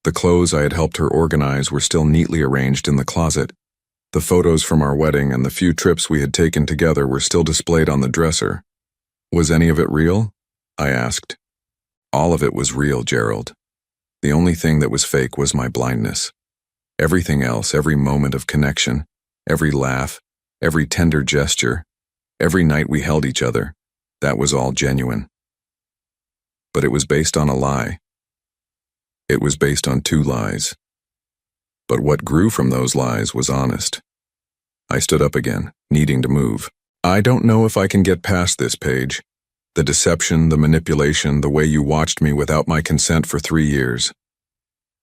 The clothes I had helped her organize were still neatly arranged in the closet. The photos from our wedding and the few trips we had taken together were still displayed on the dresser. Was any of it real? I asked. All of it was real, Gerald. The only thing that was fake was my blindness. Everything else, every moment of connection, every laugh, every tender gesture, every night we held each other, that was all genuine. But it was based on a lie. It was based on 2 lies. But what grew from those lies was honest. I stood up again, needing to move. I don't know if I can get past this, Paige. The deception, the manipulation, the way you watched me without my consent for 3 years.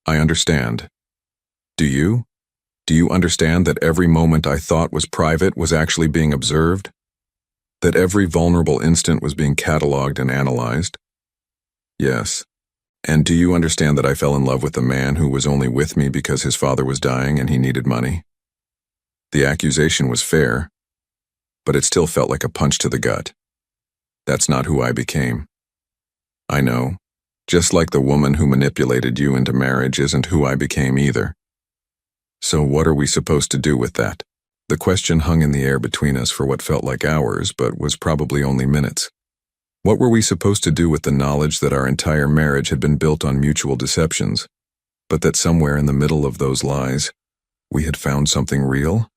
I understand. Do you? Do you understand that every moment I thought was private was actually being observed? That every vulnerable instant was being cataloged and analyzed? Yes. And do you understand that I fell in love with a man who was only with me because his father was dying and he needed money? The accusation was fair, but it still felt like a punch to the gut. That's not who I became. I know, just like the woman who manipulated you into marriage isn't who I became either. So what are we supposed to do with that? The question hung in the air between us for what felt like hours, but was probably only minutes. What were we supposed to do with the knowledge that our entire marriage had been built on mutual deceptions, but that somewhere in the middle of those lies, we had found something real?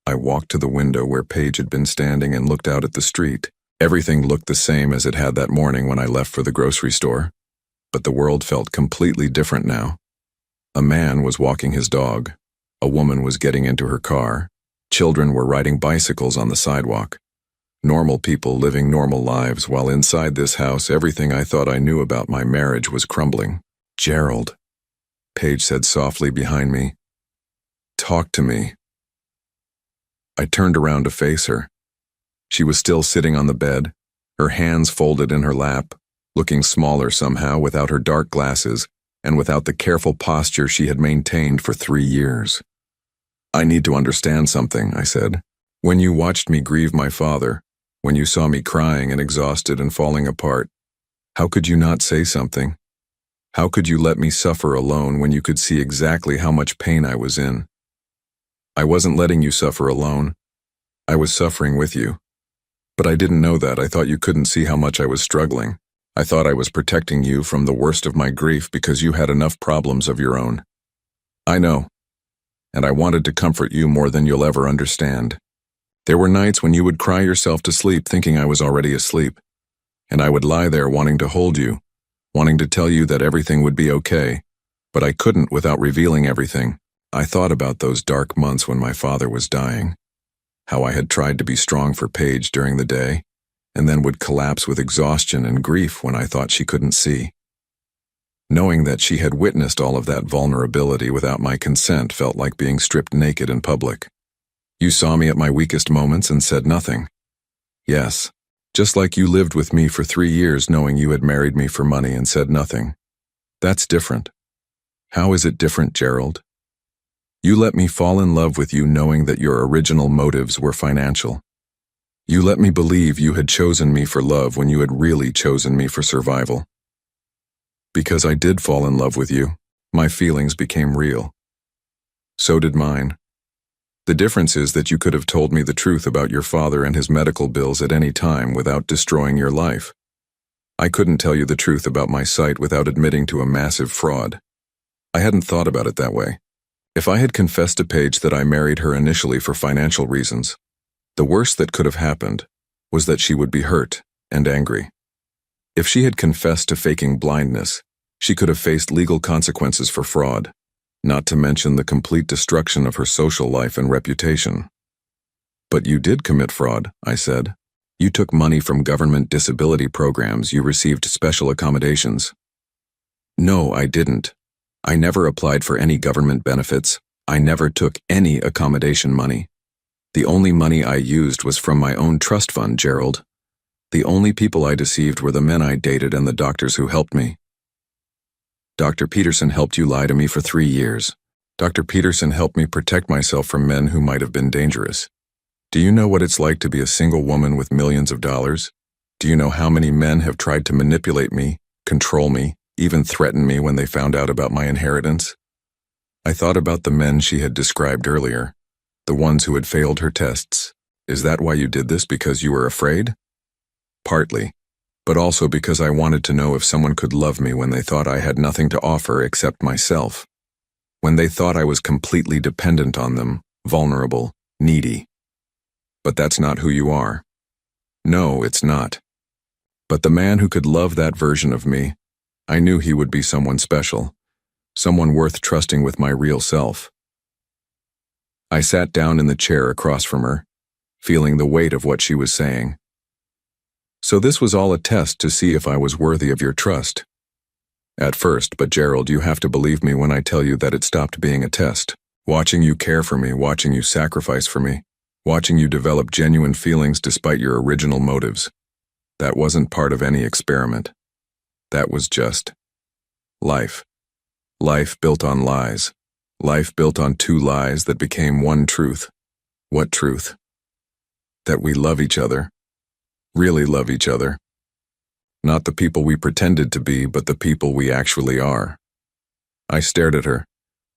I walked to the window where Paige had been standing and looked out at the street. Everything looked the same as it had that morning when I left for the grocery store, but the world felt completely different now. A man was walking his dog. A woman was getting into her car. Children were riding bicycles on the sidewalk. Normal people living normal lives, while inside this house everything I thought I knew about my marriage was crumbling. "Gerald," Paige said softly behind me. "Talk to me." I turned around to face her. She was still sitting on the bed, her hands folded in her lap, looking smaller somehow without her dark glasses and without the careful posture she had maintained for 3 years. "I need to understand something," I said. "When you watched me grieve my father, when you saw me crying and exhausted and falling apart, how could you not say something? How could you let me suffer alone when you could see exactly how much pain I was in? I wasn't letting you suffer alone. I was suffering with you. But I didn't know that. I thought you couldn't see how much I was struggling. I thought I was protecting you from the worst of my grief because you had enough problems of your own. I know. And I wanted to comfort you more than you'll ever understand. There were nights when you would cry yourself to sleep thinking I was already asleep. And I would lie there wanting to hold you, wanting to tell you that everything would be okay. But I couldn't without revealing everything. I thought about those dark months when my father was dying. How I had tried to be strong for Paige during the day, and then would collapse with exhaustion and grief when I thought she couldn't see. Knowing that she had witnessed all of that vulnerability without my consent felt like being stripped naked in public. You saw me at my weakest moments and said nothing. Yes, just like you lived with me for 3 years knowing you had married me for money and said nothing. That's different. How is it different, Gerald? You let me fall in love with you knowing that your original motives were financial. You let me believe you had chosen me for love when you had really chosen me for survival. Because I did fall in love with you, my feelings became real. So did mine. The difference is that you could have told me the truth about your father and his medical bills at any time without destroying your life. I couldn't tell you the truth about my sight without admitting to a massive fraud. I hadn't thought about it that way. If I had confessed to Paige that I married her initially for financial reasons, the worst that could have happened was that she would be hurt and angry. If she had confessed to faking blindness, she could have faced legal consequences for fraud, not to mention the complete destruction of her social life and reputation. But you did commit fraud, I said. You took money from government disability programs. You received special accommodations. No, I didn't. I never applied for any government benefits. I never took any accommodation money. The only money I used was from my own trust fund, Gerald. The only people I deceived were the men I dated and the doctors who helped me. Dr. Peterson helped you lie to me for 3 years. Dr. Peterson helped me protect myself from men who might have been dangerous. Do you know what it's like to be a single woman with millions of dollars? Do you know how many men have tried to manipulate me, control me, even threaten me when they found out about my inheritance? I thought about the men she had described earlier, the ones who had failed her tests. Is that why you did this, because you were afraid? Partly, but also because I wanted to know if someone could love me when they thought I had nothing to offer except myself. When they thought I was completely dependent on them, vulnerable, needy. But that's not who you are. No, it's not. But the man who could love that version of me, I knew he would be someone special, someone worth trusting with my real self. I sat down in the chair across from her, feeling the weight of what she was saying. So this was all a test to see if I was worthy of your trust. At first, but Gerald, you have to believe me when I tell you that it stopped being a test. Watching you care for me, watching you sacrifice for me, watching you develop genuine feelings despite your original motives. That wasn't part of any experiment. That was just life. Life built on lies. Life built on 2 lies that became one truth. What truth? That we love each other. Really love each other. Not the people we pretended to be, but the people we actually are. I stared at her,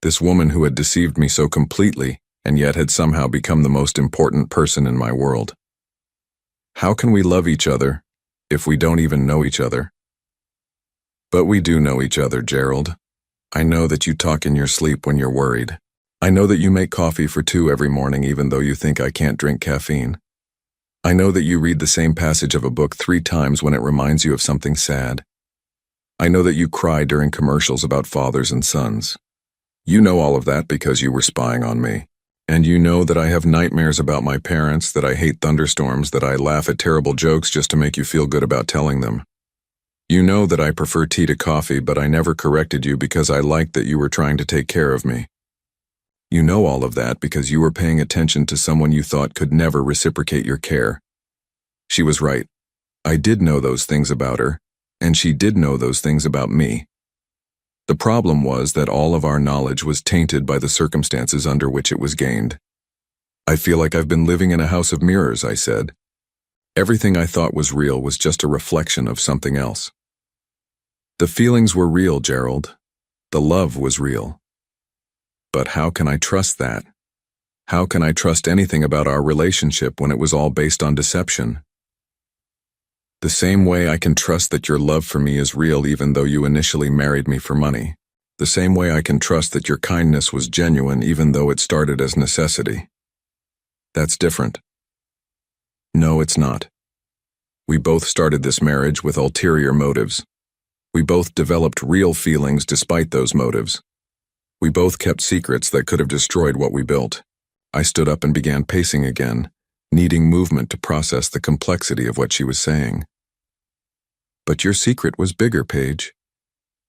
this woman who had deceived me so completely and yet had somehow become the most important person in my world. How can we love each other if we don't even know each other? But we do know each other, Gerald. I know that you talk in your sleep when you're worried. I know that you make coffee for 2 every morning even though you think I can't drink caffeine. I know that you read the same passage of a book 3 times when it reminds you of something sad. I know that you cry during commercials about fathers and sons. You know all of that because you were spying on me. And you know that I have nightmares about my parents, that I hate thunderstorms, that I laugh at terrible jokes just to make you feel good about telling them. You know that I prefer tea to coffee, but I never corrected you because I liked that you were trying to take care of me. You know all of that because you were paying attention to someone you thought could never reciprocate your care. She was right. I did know those things about her, and she did know those things about me. The problem was that all of our knowledge was tainted by the circumstances under which it was gained. I feel like I've been living in a house of mirrors, I said. Everything I thought was real was just a reflection of something else. The feelings were real, Gerald. The love was real. But how can I trust that? How can I trust anything about our relationship when it was all based on deception? The same way I can trust that your love for me is real even though you initially married me for money. The same way I can trust that your kindness was genuine even though it started as necessity. That's different. No, it's not. We both started this marriage with ulterior motives. We both developed real feelings despite those motives. We both kept secrets that could have destroyed what we built. I stood up and began pacing again, needing movement to process the complexity of what she was saying. But your secret was bigger, Paige.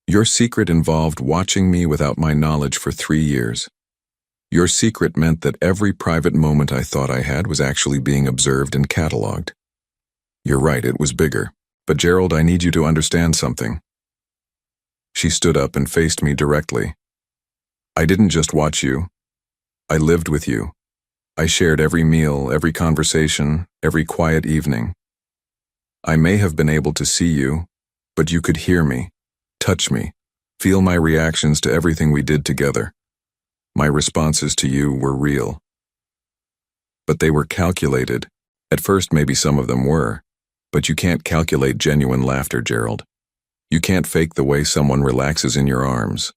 Your secret involved watching me without my knowledge for 3 years. Your secret meant that every private moment I thought I had was actually being observed and cataloged. You're right, it was bigger. But Gerald, I need you to understand something. She stood up and faced me directly. I didn't just watch you. I lived with you. I shared every meal, every conversation, every quiet evening. I may have been able to see you, but you could hear me, touch me, feel my reactions to everything we did together. My responses to you were real. But they were calculated. At first, maybe some of them were. But you can't calculate genuine laughter, Gerald. You can't fake the way someone relaxes in your arms.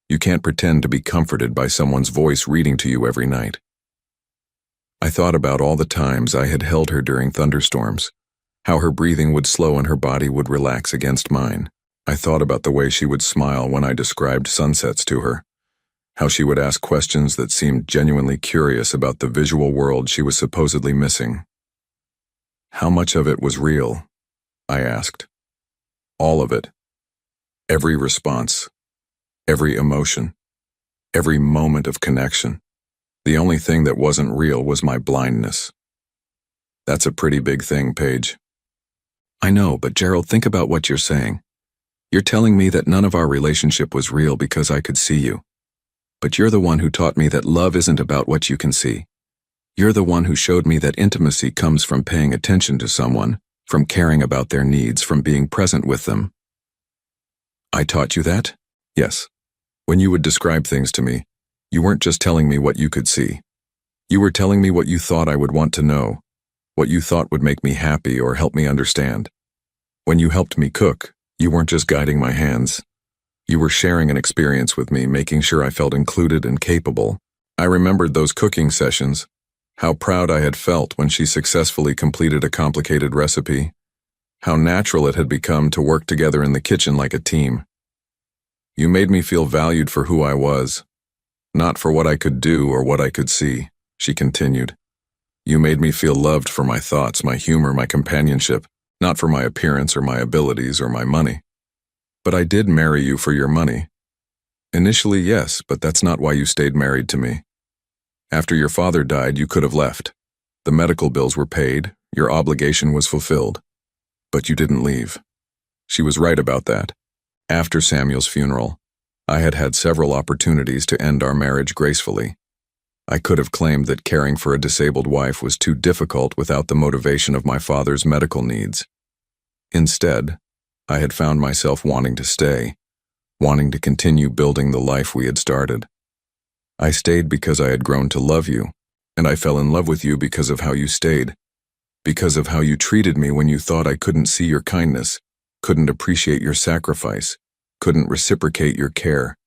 You can't pretend to be comforted by someone's voice reading to you every night. I thought about all the times I had held her during thunderstorms, how her breathing would slow and her body would relax against mine. I thought about the way she would smile when I described sunsets to her, how she would ask questions that seemed genuinely curious about the visual world she was supposedly missing. How much of it was real? I asked. All of it. Every response. Every emotion. Every moment of connection. The only thing that wasn't real was my blindness. That's a pretty big thing, Paige. I know, but Gerald, think about what you're saying. You're telling me that none of our relationship was real because I could see you. But you're the one who taught me that love isn't about what you can see. You're the one who showed me that intimacy comes from paying attention to someone, from caring about their needs, from being present with them. I taught you that? Yes. When you would describe things to me, you weren't just telling me what you could see. You were telling me what you thought I would want to know, what you thought would make me happy or help me understand. When you helped me cook, you weren't just guiding my hands. You were sharing an experience with me, making sure I felt included and capable. I remembered those cooking sessions, how proud I had felt when she successfully completed a complicated recipe, how natural it had become to work together in the kitchen like a team. You made me feel valued for who I was, not for what I could do or what I could see, she continued. You made me feel loved for my thoughts, my humor, my companionship, not for my appearance or my abilities or my money. But I did marry you for your money. Initially, yes, but that's not why you stayed married to me. After your father died, you could have left. The medical bills were paid, your obligation was fulfilled. But you didn't leave. She was right about that. After Samuel's funeral, I had had several opportunities to end our marriage gracefully. I could have claimed that caring for a disabled wife was too difficult without the motivation of my father's medical needs. Instead, I had found myself wanting to stay, wanting to continue building the life we had started. I stayed because I had grown to love you, and I fell in love with you because of how you stayed. Because of how you treated me when you thought I couldn't see your kindness, couldn't appreciate your sacrifice, couldn't reciprocate your care.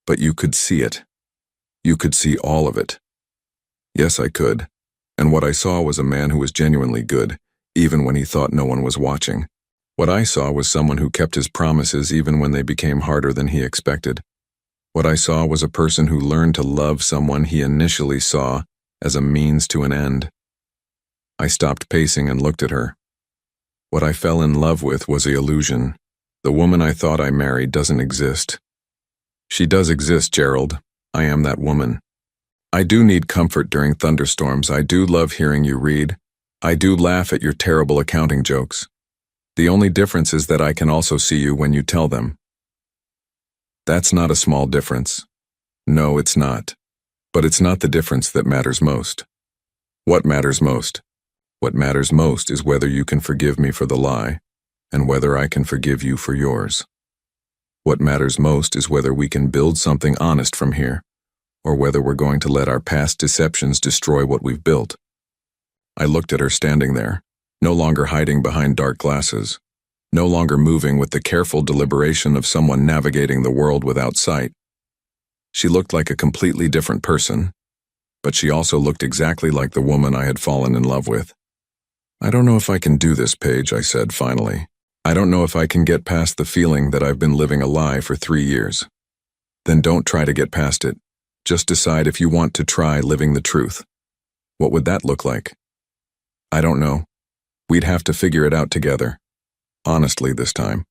But you could see it. You could see all of it. Yes, I could. And what I saw was a man who was genuinely good, even when he thought no one was watching. What I saw was someone who kept his promises even when they became harder than he expected. What I saw was a person who learned to love someone he initially saw as a means to an end. I stopped pacing and looked at her. What I fell in love with was the illusion. The woman I thought I married doesn't exist. She does exist, Gerald. I am that woman. I do need comfort during thunderstorms. I do love hearing you read. I do laugh at your terrible accounting jokes. The only difference is that I can also see you when you tell them. That's not a small difference. No, it's not. But it's not the difference that matters most. What matters most? What matters most is whether you can forgive me for the lie, and whether I can forgive you for yours. What matters most is whether we can build something honest from here, or whether we're going to let our past deceptions destroy what we've built. I looked at her standing there, no longer hiding behind dark glasses, no longer moving with the careful deliberation of someone navigating the world without sight. She looked like a completely different person, but she also looked exactly like the woman I had fallen in love with. I don't know if I can do this, Paige, I said finally. I don't know if I can get past the feeling that I've been living a lie for 3 years. Then don't try to get past it. Just decide if you want to try living the truth. What would that look like? I don't know. We'd have to figure it out together. Honestly, this time.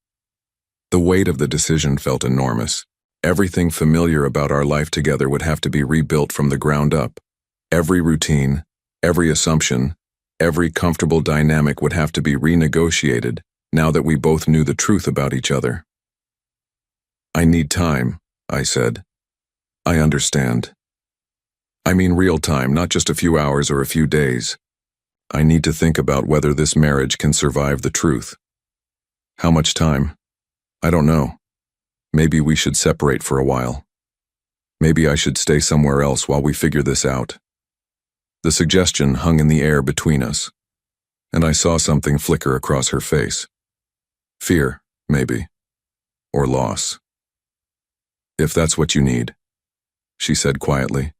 The weight of the decision felt enormous. Everything familiar about our life together would have to be rebuilt from the ground up. Every routine, every assumption, every comfortable dynamic would have to be renegotiated now that we both knew the truth about each other. I need time, I said. I understand. I mean real time, not just a few hours or a few days. I need to think about whether this marriage can survive the truth. How much time? I don't know. Maybe we should separate for a while. Maybe I should stay somewhere else while we figure this out. The suggestion hung in the air between us, and I saw something flicker across her face. Fear, maybe. Or loss. If that's what you need, she said quietly.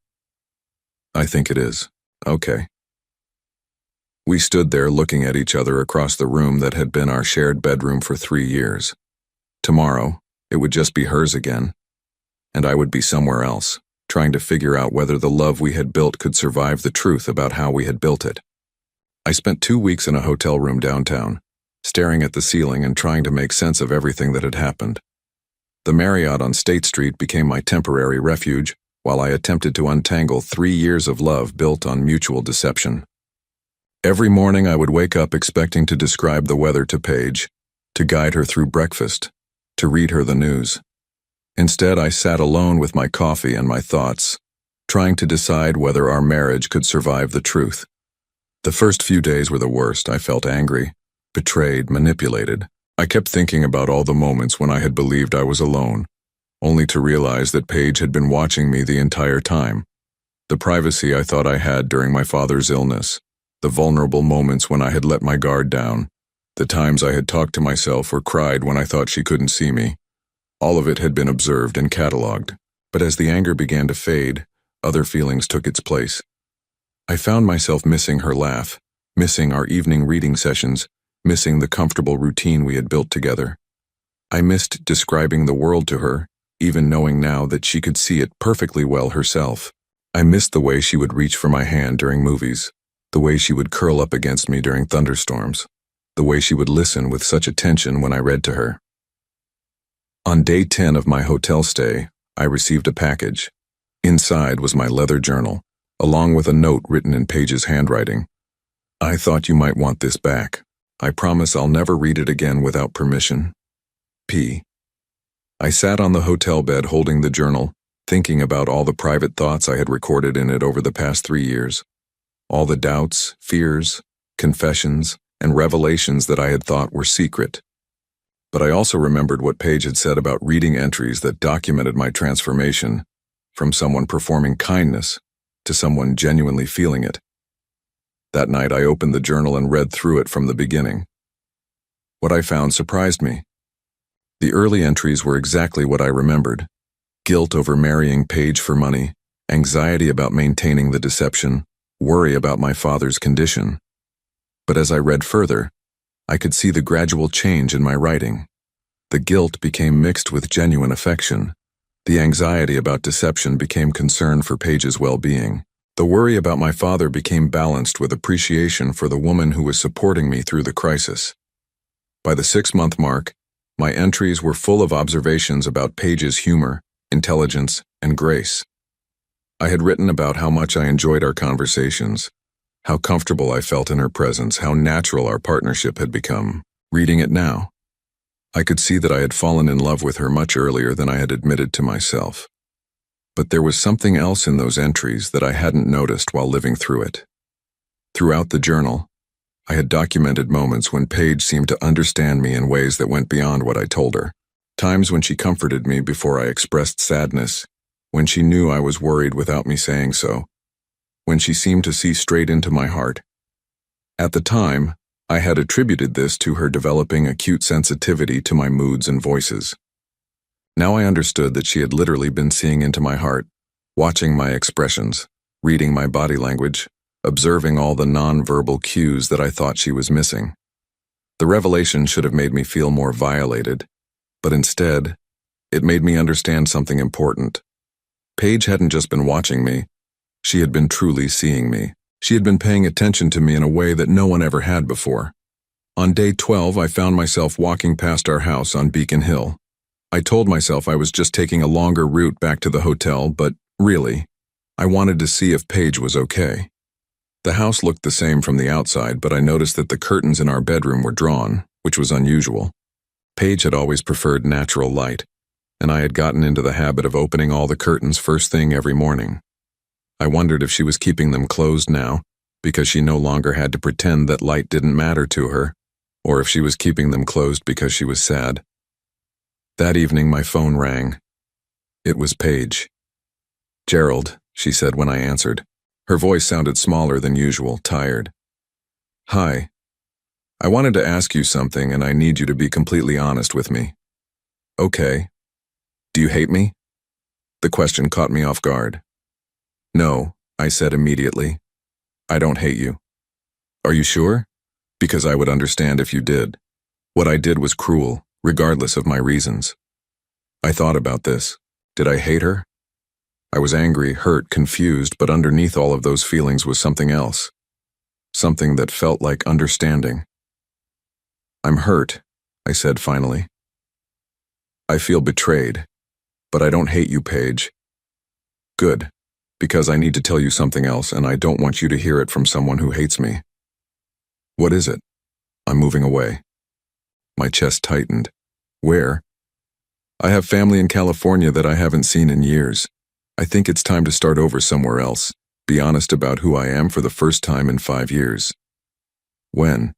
I think it is. Okay. We stood there looking at each other across the room that had been our shared bedroom for 3 years. Tomorrow, it would just be hers again, and I would be somewhere else, trying to figure out whether the love we had built could survive the truth about how we had built it. I spent 2 weeks in a hotel room downtown, staring at the ceiling and trying to make sense of everything that had happened. The Marriott on State Street became my temporary refuge while I attempted to untangle 3 years of love built on mutual deception. Every morning I would wake up expecting to describe the weather to Paige, to guide her through breakfast, to read her the news. Instead, I sat alone with my coffee and my thoughts, trying to decide whether our marriage could survive the truth. The first few days were the worst. I felt angry, betrayed, manipulated. I kept thinking about all the moments when I had believed I was alone, only to realize that Paige had been watching me the entire time. The privacy I thought I had during my father's illness, the vulnerable moments when I had let my guard down, the times I had talked to myself or cried when I thought she couldn't see me. All of it had been observed and catalogued, but as the anger began to fade, other feelings took its place. I found myself missing her laugh, missing our evening reading sessions, missing the comfortable routine we had built together. I missed describing the world to her, even knowing now that she could see it perfectly well herself. I missed the way she would reach for my hand during movies, the way she would curl up against me during thunderstorms, the way she would listen with such attention when I read to her. On day 10 of my hotel stay, I received a package. Inside was my leather journal, along with a note written in Paige's handwriting. I thought you might want this back. I promise I'll never read it again without permission. P. I sat on the hotel bed holding the journal, thinking about all the private thoughts I had recorded in it over the past 3 years. All the doubts, fears, confessions, and revelations that I had thought were secret. But I also remembered what Paige had said about reading entries that documented my transformation from someone performing kindness to someone genuinely feeling it. That night I opened the journal and read through it from the beginning. What I found surprised me. The early entries were exactly what I remembered. Guilt over marrying Paige for money, anxiety about maintaining the deception, worry about my father's condition. But as I read further, I could see the gradual change in my writing. The guilt became mixed with genuine affection. The anxiety about deception became concern for Paige's well-being. The worry about my father became balanced with appreciation for the woman who was supporting me through the crisis. By the 6-month mark, my entries were full of observations about Paige's humor, intelligence, and grace. I had written about how much I enjoyed our conversations, how comfortable I felt in her presence, how natural our partnership had become. Reading it now, I could see that I had fallen in love with her much earlier than I had admitted to myself. But there was something else in those entries that I hadn't noticed while living through it. Throughout the journal, I had documented moments when Paige seemed to understand me in ways that went beyond what I told her. Times when she comforted me before I expressed sadness, when she knew I was worried without me saying so, when she seemed to see straight into my heart. At the time, I had attributed this to her developing acute sensitivity to my moods and voices. Now I understood that she had literally been seeing into my heart, watching my expressions, reading my body language, observing all the non-verbal cues that I thought she was missing. The revelation should have made me feel more violated, but instead, it made me understand something important. Paige hadn't just been watching me, she had been truly seeing me. She had been paying attention to me in a way that no one ever had before. On day 12, I found myself walking past our house on Beacon Hill. I told myself I was just taking a longer route back to the hotel, but really, I wanted to see if Paige was okay. The house looked the same from the outside, but I noticed that the curtains in our bedroom were drawn, which was unusual. Paige had always preferred natural light, and I had gotten into the habit of opening all the curtains first thing every morning. I wondered if she was keeping them closed now, because she no longer had to pretend that light didn't matter to her, or if she was keeping them closed because she was sad. That evening my phone rang. It was Paige. "Gerald," she said when I answered. Her voice sounded smaller than usual, tired. "Hi. I wanted to ask you something and I need you to be completely honest with me." "Okay. Do you hate me?" The question caught me off guard. "No," I said immediately. "I don't hate you." "Are you sure? Because I would understand if you did. What I did was cruel, regardless of my reasons." I thought about this. Did I hate her? I was angry, hurt, confused, but underneath all of those feelings was something else. Something that felt like understanding. "I'm hurt," I said finally. "I feel betrayed, but I don't hate you, Paige." "Good, because I need to tell you something else and I don't want you to hear it from someone who hates me." "What is it?" I'm moving away. My chest tightened. "Where?" "I have family in California that I haven't seen in years. I think it's time to start over somewhere else, be honest about who I am for the first time in 5 years." "When?"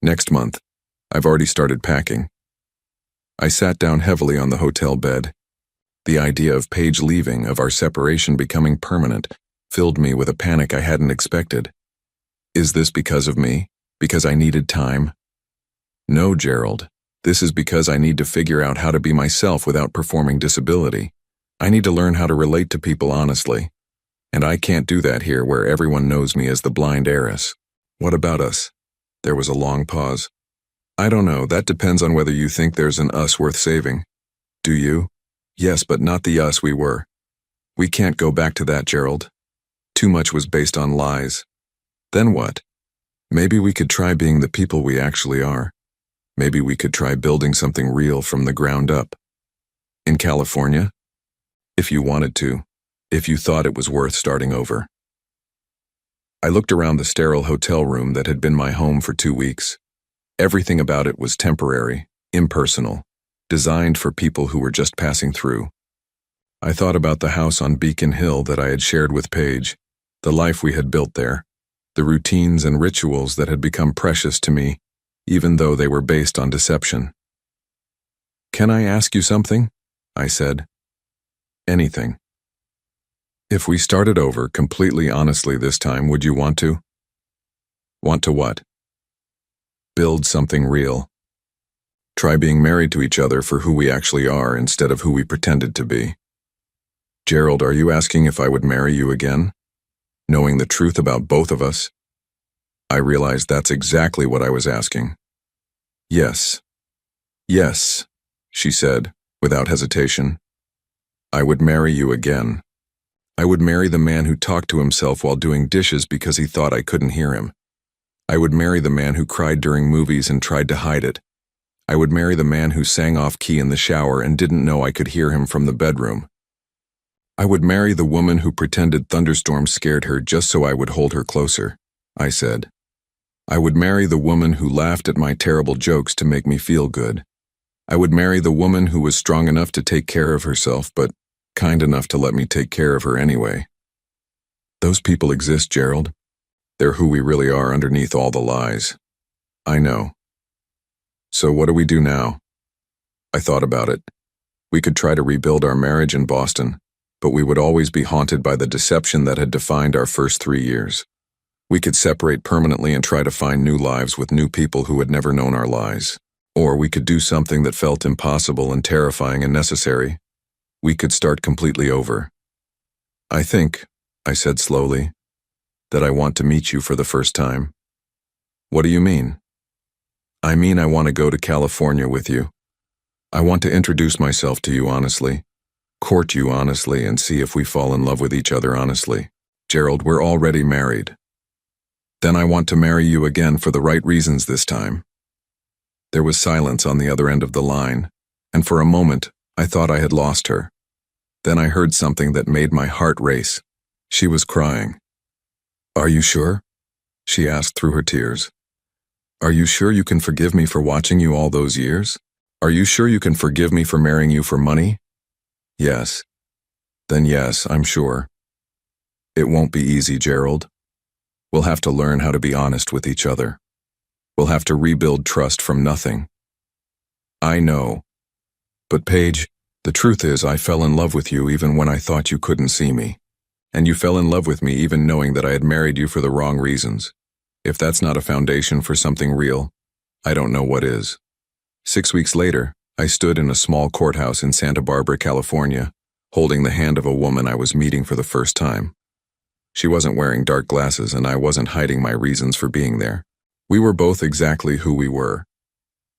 "Next month. I've already started packing." I sat down heavily on the hotel bed. The idea of Paige leaving, of our separation becoming permanent, filled me with a panic I hadn't expected. Is this because of me? Because I needed time? No, Gerald. This is because I need to figure out how to be myself without performing disability. I need to learn how to relate to people honestly. And I can't do that here where everyone knows me as the blind heiress. What about us? There was a long pause. I don't know, that depends on whether you think there's an us worth saving. Do you? Yes, but not the us we were. We can't go back to that, Gerald. Too much was based on lies. Then what? Maybe we could try being the people we actually are. Maybe we could try building something real from the ground up. In California? If you wanted to. If you thought it was worth starting over. I looked around the sterile hotel room that had been my home for 2 weeks. Everything about it was temporary, impersonal, designed for people who were just passing through. I thought about the house on Beacon Hill that I had shared with Paige, the life we had built there, the routines and rituals that had become precious to me, even though they were based on deception. "Can I ask you something?" I said. "Anything." "If we started over completely honestly this time, would you want to?" Want to what? Build something real. Try being married to each other for who we actually are instead of who we pretended to be. Gerald, are you asking if I would marry you again? Knowing the truth about both of us? I realized that's exactly what I was asking. Yes. Yes, she said, without hesitation. I would marry you again. I would marry the man who talked to himself while doing dishes because he thought I couldn't hear him. I would marry the man who cried during movies and tried to hide it. I would marry the man who sang off-key in the shower and didn't know I could hear him from the bedroom. I would marry the woman who pretended thunderstorms scared her just so I would hold her closer, I said. I would marry the woman who laughed at my terrible jokes to make me feel good. I would marry the woman who was strong enough to take care of herself, but kind enough to let me take care of her anyway. Those people exist, Gerald. They're who we really are underneath all the lies. I know. So what do we do now? I thought about it. We could try to rebuild our marriage in Boston, but we would always be haunted by the deception that had defined our first 3 years. We could separate permanently and try to find new lives with new people who had never known our lies. Or we could do something that felt impossible and terrifying and necessary. We could start completely over. I think, I said slowly, that I want to meet you for the first time. What do you mean? I mean I want to go to California with you. I want to introduce myself to you honestly, court you honestly, and see if we fall in love with each other honestly. Gerald, we're already married. Then I want to marry you again for the right reasons this time. There was silence on the other end of the line, and for a moment, I thought I had lost her. Then I heard something that made my heart race. She was crying. Are you sure? She asked through her tears. Are you sure you can forgive me for watching you all those years? Are you sure you can forgive me for marrying you for money? Yes. Then yes, I'm sure. It won't be easy, Gerald. We'll have to learn how to be honest with each other. We'll have to rebuild trust from nothing. I know. But Paige, the truth is I fell in love with you even when I thought you couldn't see me. And you fell in love with me even knowing that I had married you for the wrong reasons. If that's not a foundation for something real, I don't know what is. 6 weeks later, I stood in a small courthouse in Santa Barbara, California, holding the hand of a woman I was meeting for the first time. She wasn't wearing dark glasses and I wasn't hiding my reasons for being there. We were both exactly who we were.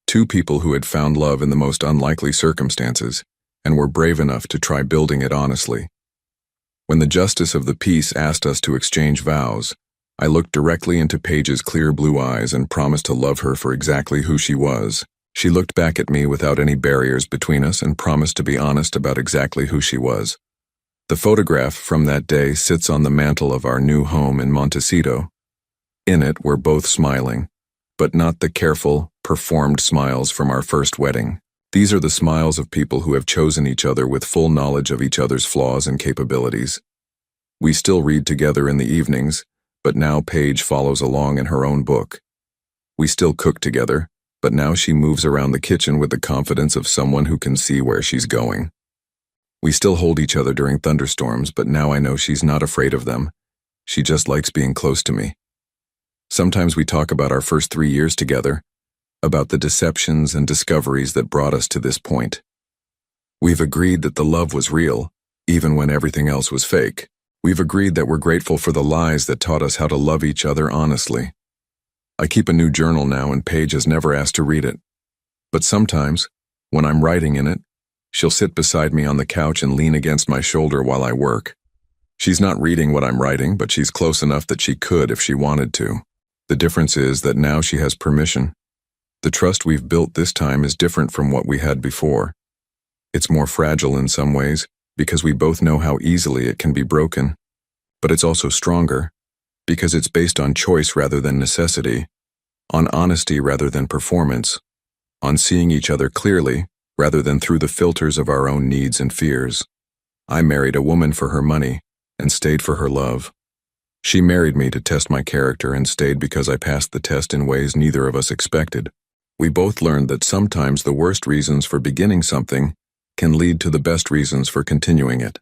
Two people who had found love in the most unlikely circumstances and were brave enough to try building it honestly. When the justice of the peace asked us to exchange vows, I looked directly into Paige's clear blue eyes and promised to love her for exactly who she was. She looked back at me without any barriers between us and promised to be honest about exactly who she was. The photograph from that day sits on the mantel of our new home in Montecito. In it, we're both smiling, but not the careful, performed smiles from our first wedding. These are the smiles of people who have chosen each other with full knowledge of each other's flaws and capabilities. We still read together in the evenings, but now Paige follows along in her own book. We still cook together, but now she moves around the kitchen with the confidence of someone who can see where she's going. We still hold each other during thunderstorms, but now I know she's not afraid of them. She just likes being close to me. Sometimes we talk about our first 3 years together, about the deceptions and discoveries that brought us to this point. We've agreed that the love was real, even when everything else was fake. We've agreed that we're grateful for the lies that taught us how to love each other honestly. I keep a new journal now and Paige has never asked to read it. But sometimes, when I'm writing in it, she'll sit beside me on the couch and lean against my shoulder while I work. She's not reading what I'm writing, but she's close enough that she could if she wanted to. The difference is that now she has permission. The trust we've built this time is different from what we had before. It's more fragile in some ways, because we both know how easily it can be broken. But it's also stronger, because it's based on choice rather than necessity, on honesty rather than performance, on seeing each other clearly rather than through the filters of our own needs and fears. I married a woman for her money and stayed for her love. She married me to test my character and stayed because I passed the test in ways neither of us expected. We both learned that sometimes the worst reasons for beginning something can lead to the best reasons for continuing it.